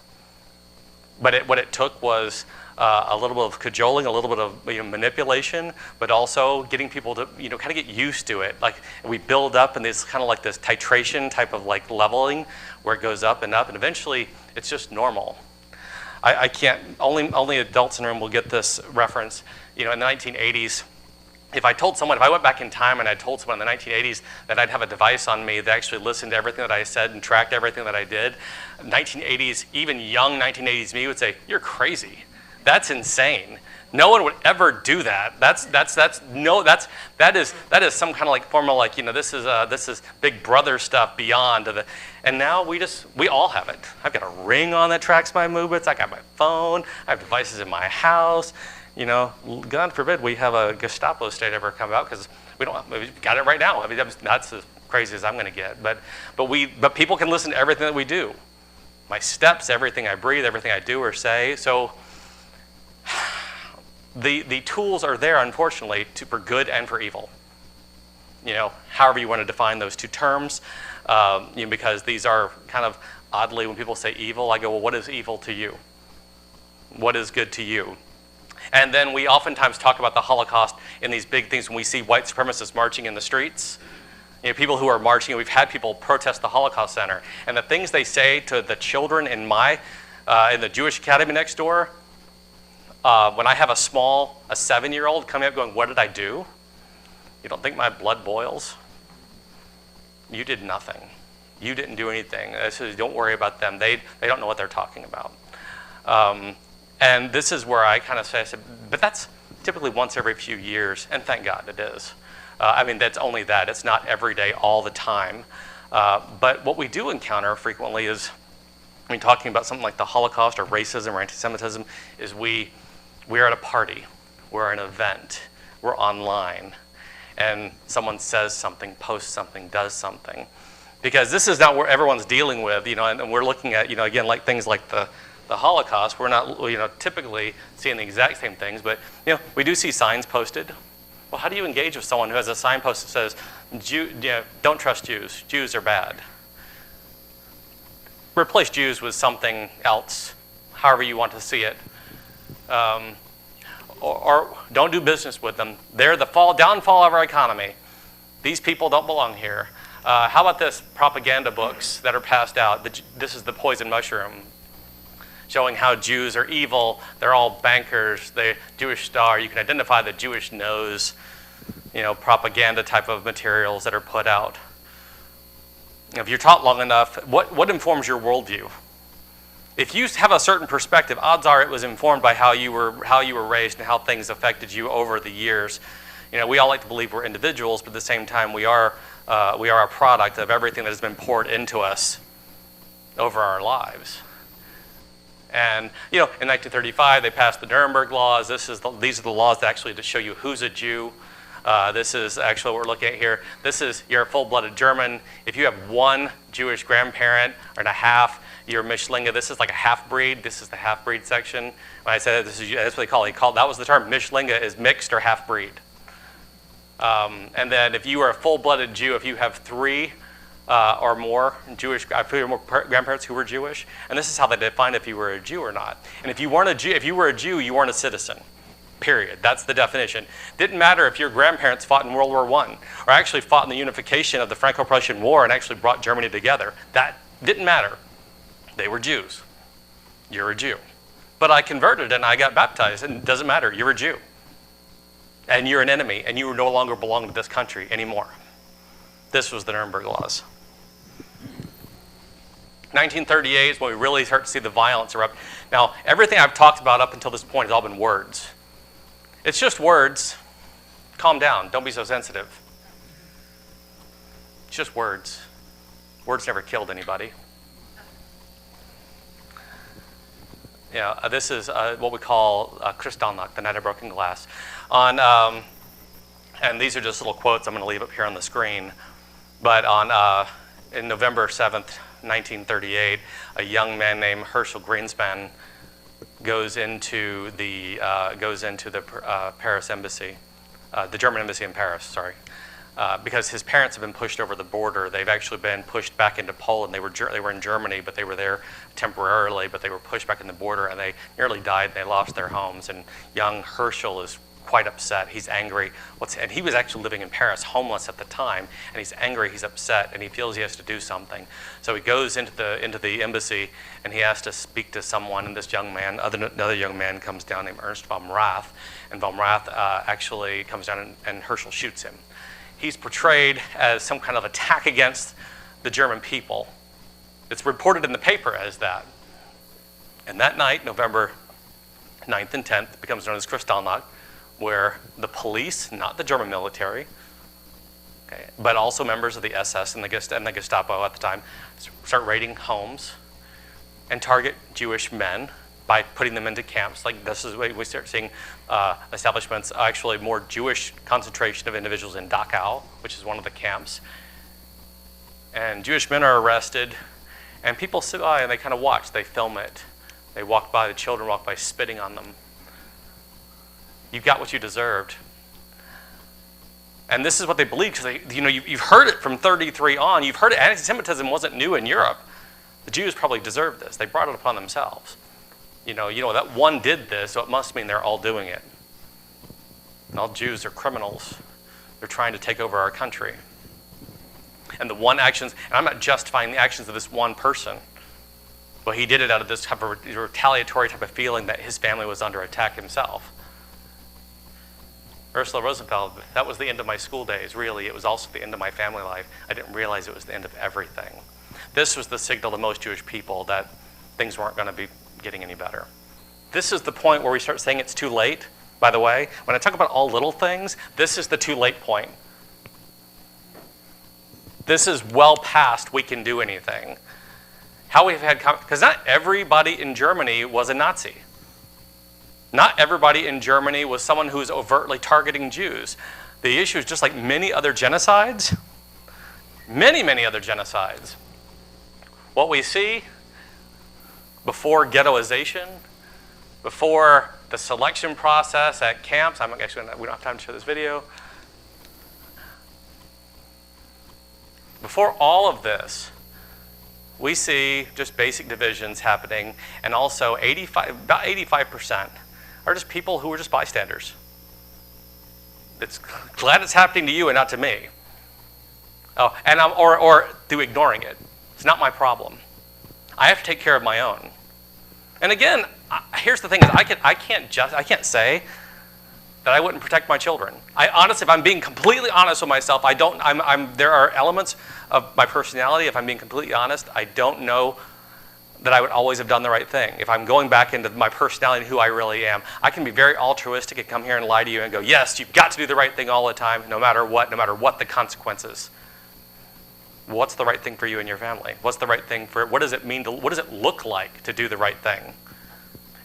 But what it took was a little bit of cajoling, a little bit of manipulation, but also getting people to kind of get used to it. Like we build up, and there's kind of like this titration type of like leveling where it goes up, and eventually it's just normal. I can't. Only adults in the room will get this reference. In the 1980s. If I went back in time and I told someone in the 1980s that I'd have a device on me that actually listened to everything that I said and tracked everything that I did, 1980s, even young 1980s me would say, "You're crazy. That's insane. No one would ever do that. That is some kind of like formal like this is Big Brother stuff beyond and now we all have it. I've got a ring on that tracks my movements. I got my phone. I have devices in my house. God forbid we have a Gestapo state ever come out, because we've got it right now. That's as crazy as I'm going to get. But people can listen to everything that we do. My steps, everything I breathe, everything I do or say. So the tools are there, unfortunately, for good and for evil. However you want to define those two terms, because these are kind of oddly, when people say evil, I go, well, what is evil to you? What is good to you? And then we oftentimes talk about the Holocaust in these big things when we see white supremacists marching in the streets. People who are marching, we've had people protest the Holocaust Center. And the things they say to the children in the Jewish academy next door, when I have a 7-year-old coming up going, "What did I do?" You don't think my blood boils? You did nothing. You didn't do anything. Don't worry about them. They don't know what they're talking about. And this is where I kind of say, but that's typically once every few years, and thank God it is. I mean, that's only that. It's not every day, all the time. But what we do encounter frequently is, I mean, talking about something like the Holocaust or racism or anti-Semitism, is we're at a party, we're at an event, we're online, and someone says something, posts something, does something. Because this is not what everyone's dealing with, and we're looking at, again, like things like the Holocaust. We're not, typically seeing the exact same things, but, we do see signs posted. Well, how do you engage with someone who has a sign post that says, don't trust Jews, Jews are bad? Replace Jews with something else, however you want to see it. Or don't do business with them. They're the downfall of our economy. These people don't belong here. How about this? Propaganda books that are passed out. This is the poison mushroom, showing how Jews are evil. They're all bankers. The Jewish Star. You can identify the Jewish nose. Propaganda type of materials that are put out. If you're taught long enough, what informs your worldview? If you have a certain perspective, odds are it was informed by how you were raised and how things affected you over the years. We all like to believe we're individuals, but at the same time, we are a product of everything that has been poured into us over our lives. And in 1935, they passed the Nuremberg laws. These are the laws that actually to show you who's a Jew. This is actually what we're looking at here. You're a full-blooded German. If you have one Jewish grandparent and a half, you're Mischlinge. This is like a half-breed. This is the half-breed section. When I said that's what they call it. That was the term. Mischlinge is mixed or half-breed. And then if you are a full-blooded Jew, if you have three or more grandparents who were Jewish, and this is how they defined if you were a Jew or not. And if you were a Jew, you weren't a citizen. Period. That's the definition. Didn't matter if your grandparents fought in World War I or actually fought in the unification of the Franco-Prussian War and actually brought Germany together. That didn't matter. They were Jews. You're a Jew. But I converted and I got baptized, and it doesn't matter. You're a Jew. And you're an enemy, and you no longer belong to this country anymore. This was the Nuremberg laws. 1938 is when we really start to see the violence erupt. Now, everything I've talked about up until this point has all been words. It's just words. Calm down. Don't be so sensitive. It's just words. Words never killed anybody. This is what we call Kristallnacht, the night of broken glass. And these are just little quotes I'm going to leave up here on the screen. But in November 7th, 1938, a young man named Herschel Greenspan goes into the Paris embassy, the German embassy in Paris, sorry, because his parents have been pushed over the border. They've actually been pushed back into Poland. They were in Germany, but they were there temporarily, but they were pushed back in the border, and they nearly died, and they lost their homes. And young Herschel is quite upset. He's angry. And he was actually living in Paris, homeless at the time, and he's angry, he's upset, and he feels he has to do something. So he goes into the embassy, and he has to speak to someone, and this young man, another young man comes down named Ernst von Rath, and von Rath actually comes down and Herschel shoots him. He's portrayed as some kind of attack against the German people. It's reported in the paper as that. And that night, November 9th and 10th, becomes known as Kristallnacht, where the police, not the German military, okay, but also members of the SS and the Gestapo at the time, start raiding homes and target Jewish men by putting them into camps. Like this is where we start seeing establishments, actually more Jewish concentration of individuals in Dachau, which is one of the camps. And Jewish men are arrested, and people sit by and they kind of watch, they film it. They walk by, the children walk by spitting on them. You got what you deserved. And this is what they believe, because you've heard it from 33 on. You've heard it. Anti-Semitism wasn't new in Europe. The Jews probably deserved this. They brought it upon themselves. That one did this, so it must mean they're all doing it. And all Jews are criminals. They're trying to take over our country. And the one actions, and I'm not justifying the actions of this one person. But he did it out of this type of retaliatory type of feeling that his family was under attack himself. Ursula Rosenfeld, that was the end of my school days, really. It was also the end of my family life. I didn't realize it was the end of everything. This was the signal to most Jewish people that things weren't going to be getting any better. This is the point where we start saying it's too late, by the way. When I talk about all little things, this is the too late point. This is well past we can do anything. How we've had, because not everybody in Germany was a Nazi. Not everybody in Germany was someone who was overtly targeting Jews. The issue is just like many other genocides, many other genocides. What we see before ghettoization, before the selection process at camps, we don't have time to show this video. Before all of this, we see just basic divisions happening, and also about 85% are just people who are just bystanders. It's glad it's happening to you and not to me. Oh, and or through ignoring it. It's not my problem. I have to take care of my own. And again, here's the thing: is I can't say that I wouldn't protect my children. Honestly, if I'm being completely honest with myself, there are elements of my personality. If I'm being completely honest, I don't know that I would always have done the right thing. If I'm going back into my personality and who I really am, I can be very altruistic and come here and lie to you and go, yes, you've got to do the right thing all the time, no matter what the consequences. What's the right thing for you and your family? What's the right thing what does it mean what does it look like to do the right thing?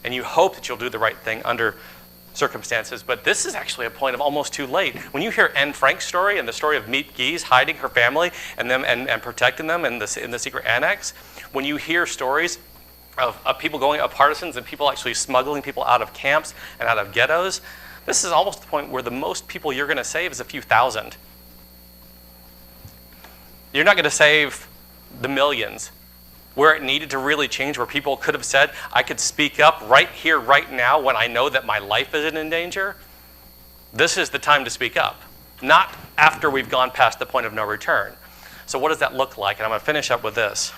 And you hope that you'll do the right thing under circumstances, but this is actually a point of almost too late. When you hear Anne Frank's story and the story of Meet Geese hiding her family and protecting them in the secret annex, when you hear stories of people of partisans and people actually smuggling people out of camps and out of ghettos, this is almost the point where the most people you're going to save is a few thousand. You're not going to save the millions. Where it needed to really change, where people could have said, I could speak up right here, right now, when I know that my life isn't in danger, this is the time to speak up, not after we've gone past the point of no return. So what does that look like? And I'm going to finish up with this.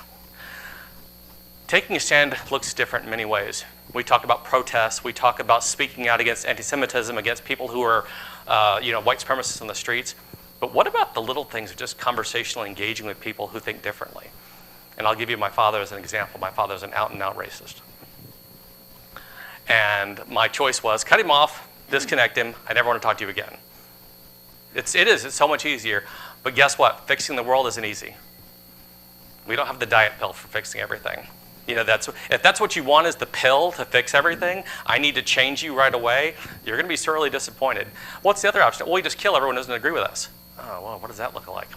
Taking a stand looks different in many ways. We talk about protests. We talk about speaking out against anti-Semitism, against people who are white supremacists on the streets. But what about the little things of just conversationally engaging with people who think differently? And I'll give you my father as an example. My father's an out-and-out racist. And my choice was cut him off, disconnect him. I never want to talk to you again. It's so much easier. But guess what? Fixing the world isn't easy. We don't have the diet pill for fixing everything. If that's what you want is the pill to fix everything, I need to change you right away, you're going to be sorely disappointed. What's the other option? Well, we just kill everyone who doesn't agree with us. Oh, well, what does that look like?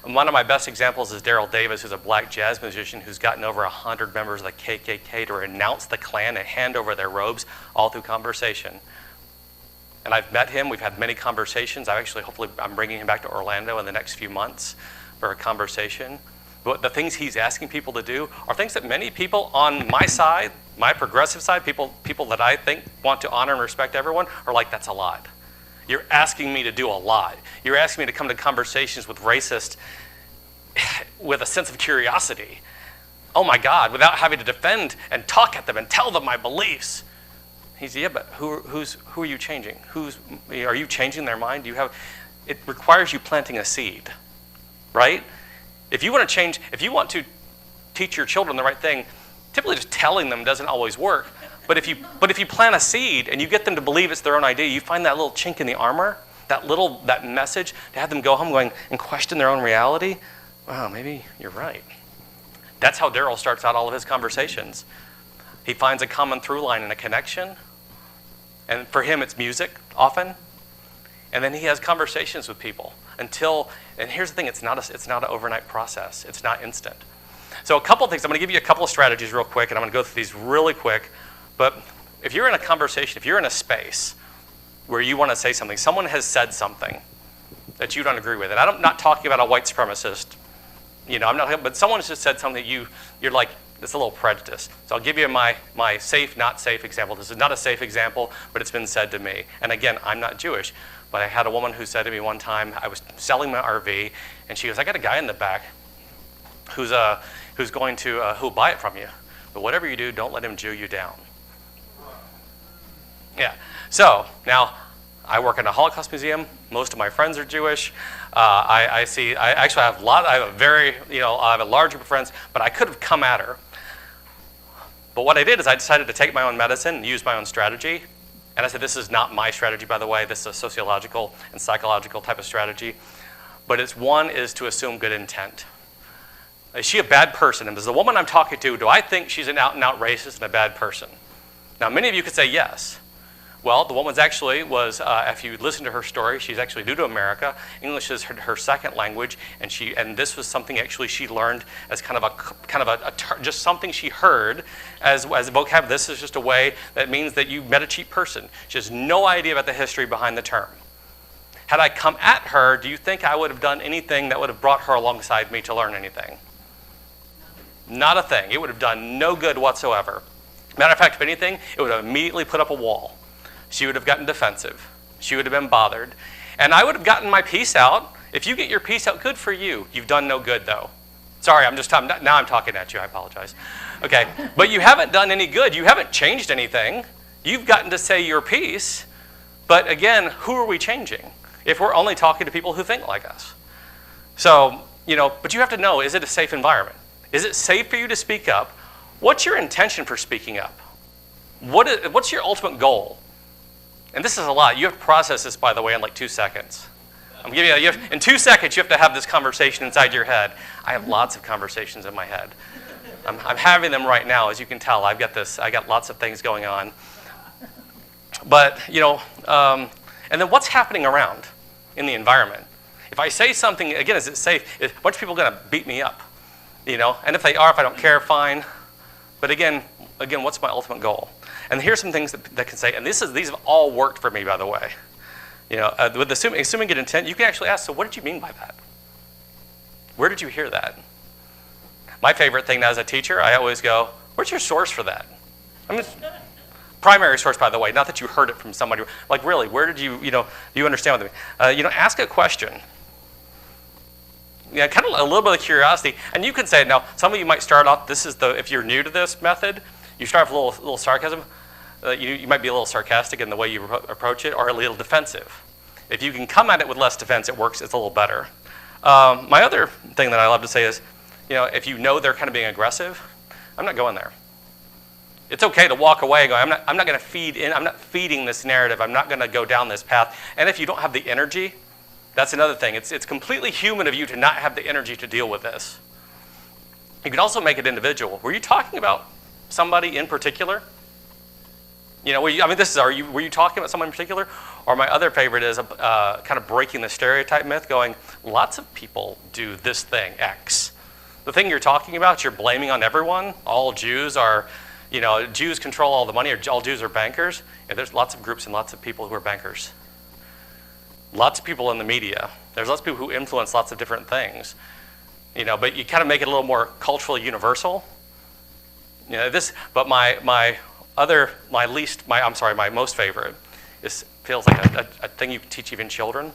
One of my best examples is Daryl Davis, who's a black jazz musician who's gotten over 100 members of the KKK to renounce the Klan and hand over their robes all through conversation. And I've met him. We've had many conversations. I'm bringing him back to Orlando in the next few months for a conversation. But the things he's asking people to do are things that many people on my side, my progressive side, people that I think want to honor and respect everyone, are like, that's a lot. You're asking me to do a lot. You're asking me to come to conversations with racists with a sense of curiosity. Oh my God, without having to defend and talk at them and tell them my beliefs. He said, yeah, but who are you changing? Are you changing their mind? It requires you planting a seed, right? If you want to teach your children the right thing, typically just telling them doesn't always work. But if you plant a seed and you get them to believe it's their own idea, you find that little chink in the armor, that message, to have them go home going and question their own reality. Wow, maybe you're right. That's how Daryl starts out all of his conversations. He finds a common through line and a connection. And for him, it's music often. And then he has conversations with people and here's the thing, it's not an overnight process. It's not instant. So a couple of things, I'm going to give you a couple of strategies real quick, and I'm going to go through these really quick. But if you're in a conversation, if you're in a space where you want to say something, someone has said something that you don't agree with, and I'm not talking about a white supremacist, but someone has just said something that you're like, it's a little prejudice. So I'll give you my safe, not safe example. This is not a safe example, but it's been said to me. And again, I'm not Jewish, but I had a woman who said to me one time, I was selling my RV, and she goes, I got a guy in the back. who's going to who'll buy it from you. But whatever you do, don't let him Jew you down. Yeah. So now I work in a Holocaust museum. Most of my friends are Jewish. I have a large group of friends, but I could have come at her. But what I did is I decided to take my own medicine and use my own strategy. And I said, this is not my strategy, by the way. This is a sociological and psychological type of strategy. But one is to assume good intent. Is she a bad person? And as the woman I'm talking to, do I think she's an out-and-out racist and a bad person? Now, many of you could say yes. Well, the woman's actually was, if you listen to her story, she's actually new to America. English is her second language, and this was something actually she learned as just something she heard as a vocabulary. This is just a way that means that you met a cheap person. She has no idea about the history behind the term. Had I come at her, do you think I would have done anything that would have brought her alongside me to learn anything? Not a thing. It would have done no good whatsoever. Matter of fact, if anything, it would have immediately put up a wall. She would have gotten defensive. She would have been bothered. And I would have gotten my piece out. If you get your piece out, good for you. You've done no good, though. Sorry, now I'm talking at you. I apologize. Okay, but you haven't done any good. You haven't changed anything. You've gotten to say your piece. But again, who are we changing if we're only talking to people who think like us? So, but you have to know, is it a safe environment? Is it safe for you to speak up? What's your intention for speaking up? What's your ultimate goal? And this is a lot. You have to process this, by the way, in like 2 seconds. I'm giving you, in 2 seconds, you have to have this conversation inside your head. I have lots of conversations in my head. I'm having them right now, as you can tell. I got lots of things going on. But, and then what's happening around in the environment? If I say something, again, is it safe? Is a bunch of people going to beat me up? And if they are, if I don't care, fine. But again, what's my ultimate goal? And here's some things that can say, and these have all worked for me, by the way. With assuming good intent, you can actually ask, so what did you mean by that? Where did you hear that? My favorite thing now as a teacher, I always go, where's your source for that? Primary source, by the way, not that you heard it from somebody. Like, really, where did you, do you understand what I mean? Ask a question. Yeah, kind of a little bit of curiosity. And you can say, now, some of you might start off, if you're new to this method, you start with a little sarcasm. You might be a little sarcastic in the way you approach it, or a little defensive. If you can come at it with less defense, it works. It's a little better. My other thing that I love to say is, if they're kind of being aggressive, I'm not going there. It's okay to walk away and go, I'm not going to feed in. I'm not feeding this narrative. I'm not going to go down this path. And if you don't have the energy, that's another thing. It's completely human of you to not have the energy to deal with this. You can also make it individual. Were you talking about somebody in particular? Were you talking about someone in particular? Or my other favorite is kind of breaking the stereotype myth, going, lots of people do this thing, X. The thing you're talking about, you're blaming on everyone. All Jews are, Jews control all the money, or all Jews are bankers. And there's lots of groups and lots of people who are bankers. Lots of people in the media. There's lots of people who influence lots of different things. But you kind of make it a little more culturally universal. But my most favorite feels like a thing you teach even children.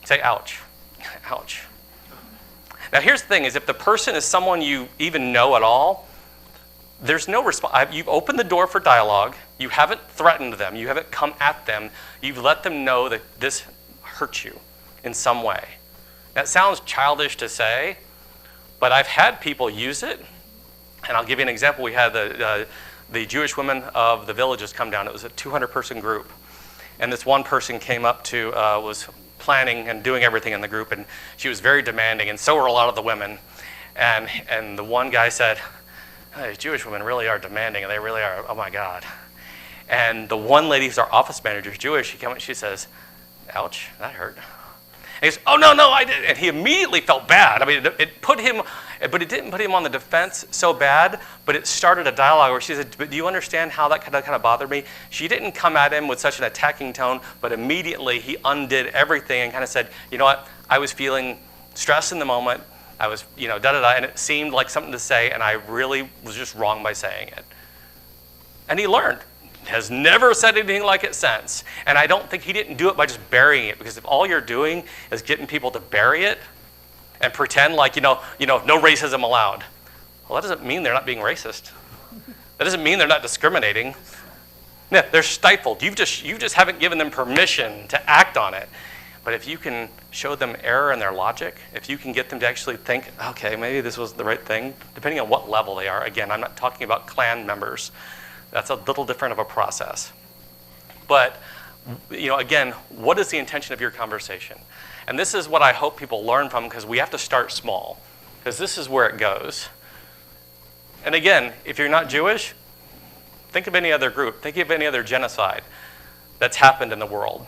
Say, ouch, ouch. Now here's the thing, is if the person is someone you even know at all, there's no response. You've opened the door for dialogue. You haven't threatened them. You haven't come at them. You've let them know that this hurts you in some way. That sounds childish to say, but I've had people use it. And I'll give you an example. We had the Jewish women of the villages come down. It was a 200-person group. And this one person came up to, was planning and doing everything in the group, and she was very demanding, and so were a lot of the women. And the one guy said, hey, Jewish women really are demanding, and they really are, oh my God. And the one lady who's our office manager is Jewish. She came up, she says, ouch, that hurt. And he goes, oh, no, I didn't. And he immediately felt bad. I mean, it put him, but it didn't put him on the defense so bad, but it started a dialogue where she said, but do you understand how that kind of bothered me? She didn't come at him with such an attacking tone, but immediately he undid everything and kind of said, you know what, I was feeling stressed in the moment. I was, da-da-da, and it seemed like something to say, and I really was just wrong by saying it. And he learned. Has never said anything like it since. And I don't think he didn't do it by just burying it, because if all you're doing is getting people to bury it, and pretend like, no racism allowed. Well, that doesn't mean they're not being racist. That doesn't mean they're not discriminating. Yeah, they're stifled. You just haven't given them permission to act on it. But if you can show them error in their logic, if you can get them to actually think, okay, maybe this was the right thing, depending on what level they are. Again, I'm not talking about Klan members. That's a little different of a process. But, again, what is the intention of your conversation? And this is what I hope people learn from, because we have to start small, because this is where it goes. And again, if you're not Jewish, think of any other group. Think of any other genocide that's happened in the world.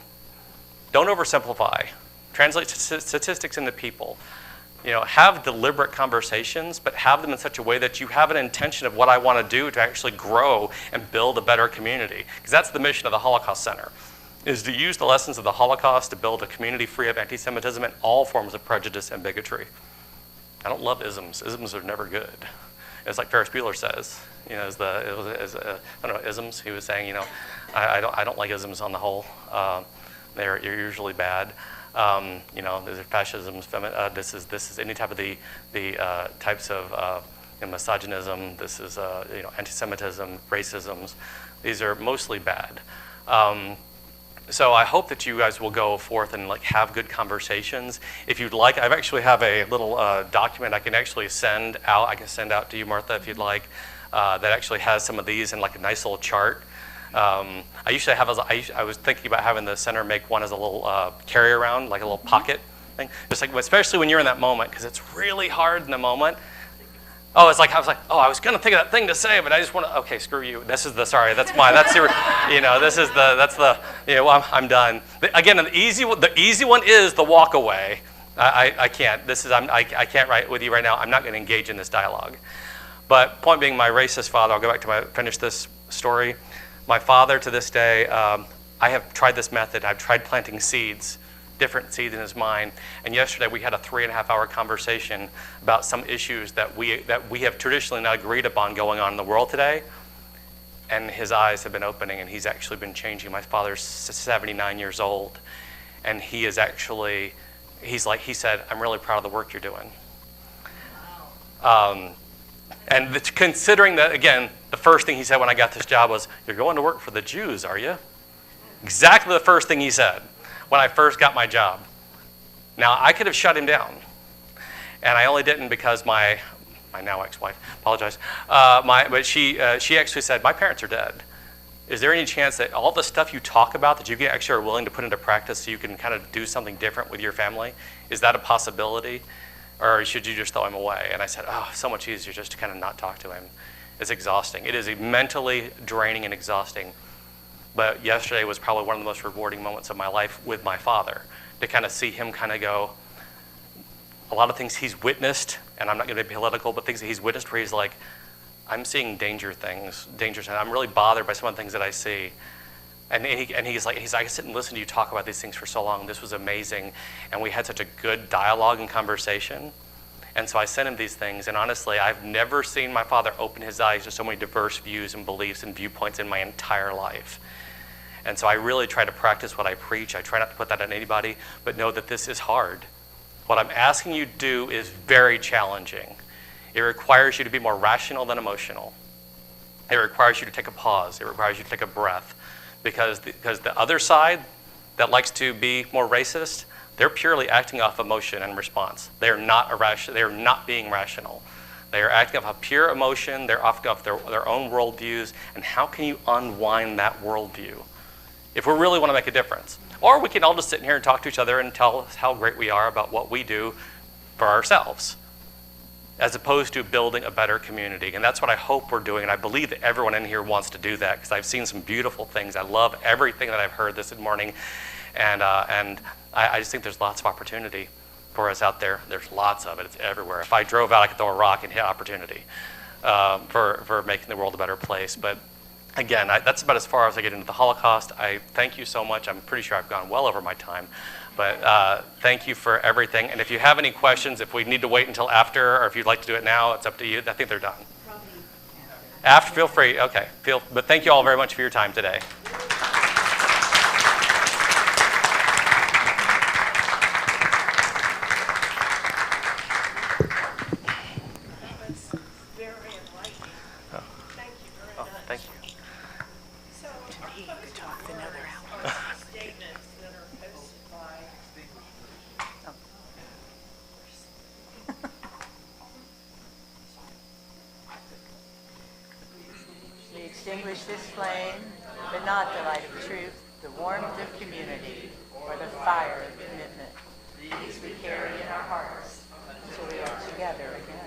Don't oversimplify. Translate statistics into people. Have deliberate conversations, but have them in such a way that you have an intention of what I want to do to actually grow and build a better community. Because that's the mission of the Holocaust Center, is to use the lessons of the Holocaust to build a community free of anti-Semitism and all forms of prejudice and bigotry. I don't love isms. Isms are never good. It's like Ferris Bueller says, isms. He was saying, I don't like isms on the whole. You're usually bad. There's fascism. This is any type of the types of misogynism. This is anti-Semitism, racisms. These are mostly bad. So I hope that you guys will go forth and have good conversations. If you'd like, I actually have a little document I can actually send out. I can send out to you, Martha, if you'd like. That actually has some of these in a nice little chart. I usually have. I was thinking about having the center make one as a little carry around, like a little pocket thing. Just especially when you're in that moment, because it's really hard in the moment. I was going to think of that thing to say, but I just want to. Okay, screw you. This is that's the. I'm done. Again, the easy one is the walk away. I can't. I can't write with you right now. I'm not going to engage in this dialogue. But point being, my racist father. I'll go back to finish this story. My father, to this day, I have tried this method. I've tried planting seeds, different seeds in his mind. And yesterday we had a 3.5-hour conversation about some issues that we have traditionally not agreed upon going on in the world today. And his eyes have been opening, and he's actually been changing. My father's 79 years old, and he said, I'm really proud of the work you're doing. And considering that, again, the first thing he said when I got this job was, you're going to work for the Jews, are you? Exactly the first thing he said when I first got my job. Now, I could have shut him down, and I only didn't because my now ex-wife, apologize, but she actually said, my parents are dead. Is there any chance that all the stuff you talk about that you actually are willing to put into practice so you can kind of do something different with your family? Is that a possibility? Or should you just throw him away? And I said, so much easier just to kind of not talk to him. It's exhausting. It is mentally draining and exhausting. But yesterday was probably one of the most rewarding moments of my life with my father, to kind of see him kind of go, a lot of things he's witnessed, and I'm not going to be political, but things that he's witnessed where he's like, I'm seeing dangerous things, and I'm really bothered by some of the things that I see. And he's like, I sit and listen to you talk about these things for so long. This was amazing. And we had such a good dialogue and conversation. And so I sent him these things. And honestly, I've never seen my father open his eyes to so many diverse views and beliefs and viewpoints in my entire life. And so I really try to practice what I preach. I try not to put that on anybody, but know that this is hard. What I'm asking you to do is very challenging. It requires you to be more rational than emotional. It requires you to take a pause. It requires you to take a breath. Because the other side that likes to be more racist, they're purely acting off emotion and response. They are not irrational. They are not being rational. They are acting off a pure emotion. They're acting off their own worldviews. And how can you unwind that worldview if we really want to make a difference? Or we can all just sit in here and talk to each other and tell us how great we are about what we do for ourselves, as opposed to building a better community. And that's what I hope we're doing. And I believe that everyone in here wants to do that, because I've seen some beautiful things. I love everything that I've heard this morning. And I just think there's lots of opportunity for us out there. There's lots of it. It's everywhere. If I drove out, I could throw a rock and hit opportunity for making the world a better place. But again, that's about as far as I get into the Holocaust. I thank you so much. I'm pretty sure I've gone well over my time. But thank you for everything. And if you have any questions, if we need to wait until after, or if you'd like to do it now, it's up to you. I think they're done. After, feel free. Okay. But thank you all very much for your time today. extinguish this flame, but not the light of truth, the warmth of community, or the fire of commitment. These we carry in our hearts until we are together again.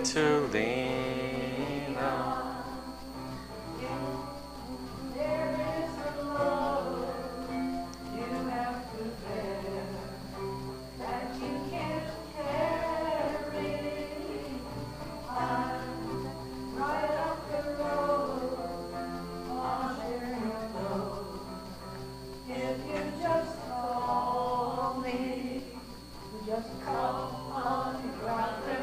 To lean on. There is a love you have to bear that you can't carry. I'm right up the road, I'll share your load. If you just call me, just call on your brother.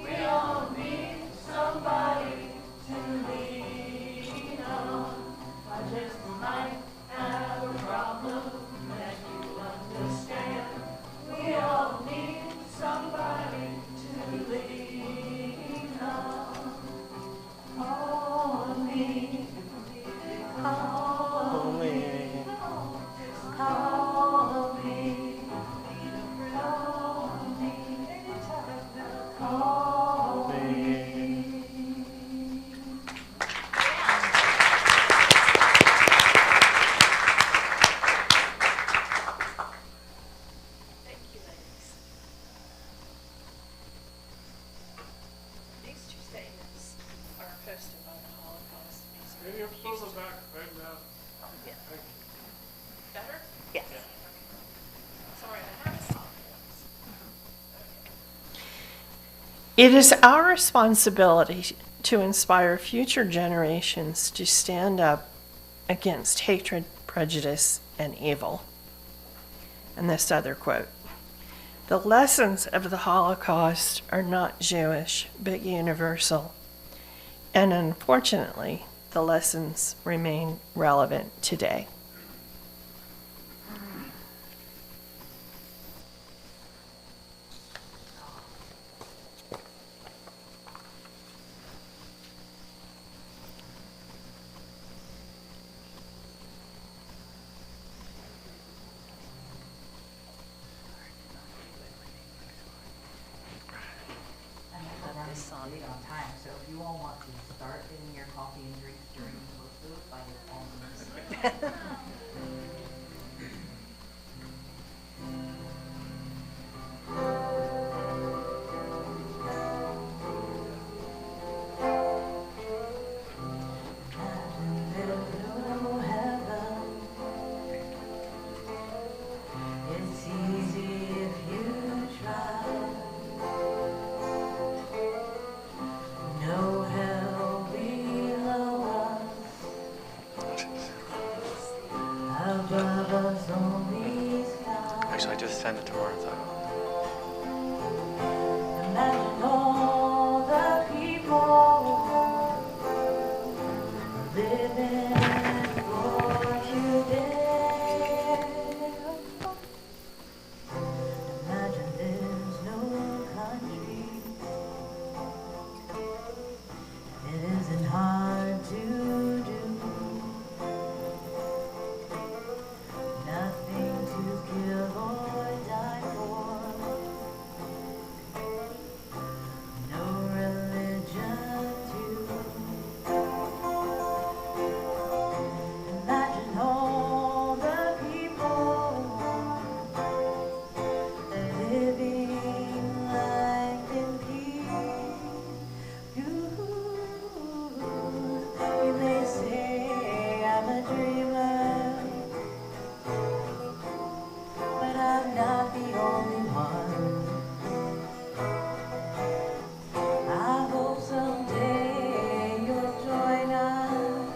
We all need somebody to lean on. I just might have a problem that you understand. We all need somebody to lean on. Call me, call me, call me. Call me. Thank you, ladies. These two statements are posted by the Holocaust Museum. Maybe pull them back right now. Yeah. Thank you. Better? Yes. Sorry, I have to stop. It is our responsibility to inspire future generations to stand up against hatred, prejudice, and evil. And this other quote: "The lessons of the Holocaust are not Jewish, but universal. And unfortunately, the lessons remain relevant today." Lead on time, so if you all want to start getting your coffee and drinks during most of it, by all means. It's easy if you try. No hell below us. Above us only sky. Actually, I just sent it to Martha. Imagine all the people living for today. Imagine there's no country. It isn't hard to do. Nothing to kill or die for. No religion too. Imagine all the people living life in peace. You may say I'm a dreamer, but I'm not the only one. I hope someday you'll join us,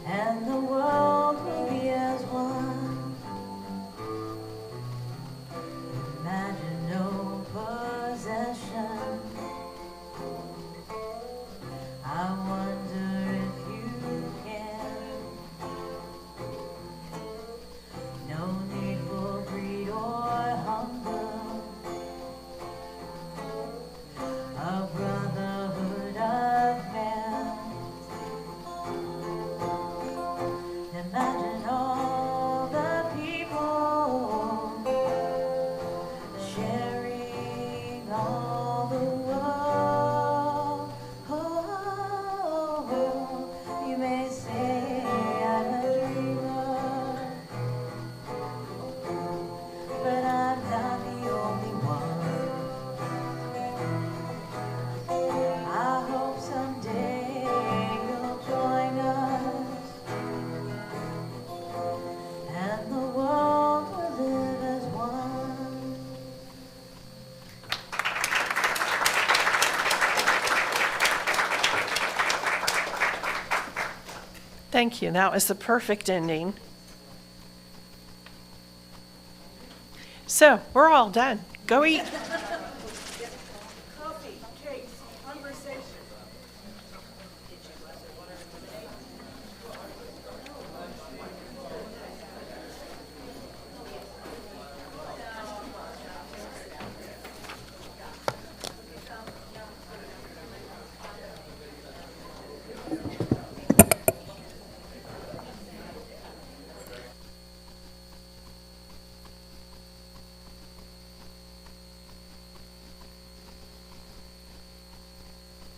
and the world will be as one. Imagine no possession. I wonder if you can. No need for greed or hunger. A brotherhood of man. Imagine all the people sharing all the world. Oh, you may say I'm a dreamer, but I'm not the only one. I hope someday you'll join us, and the world will live as one. Thank you. That was the perfect ending. So, we're all done. Go eat.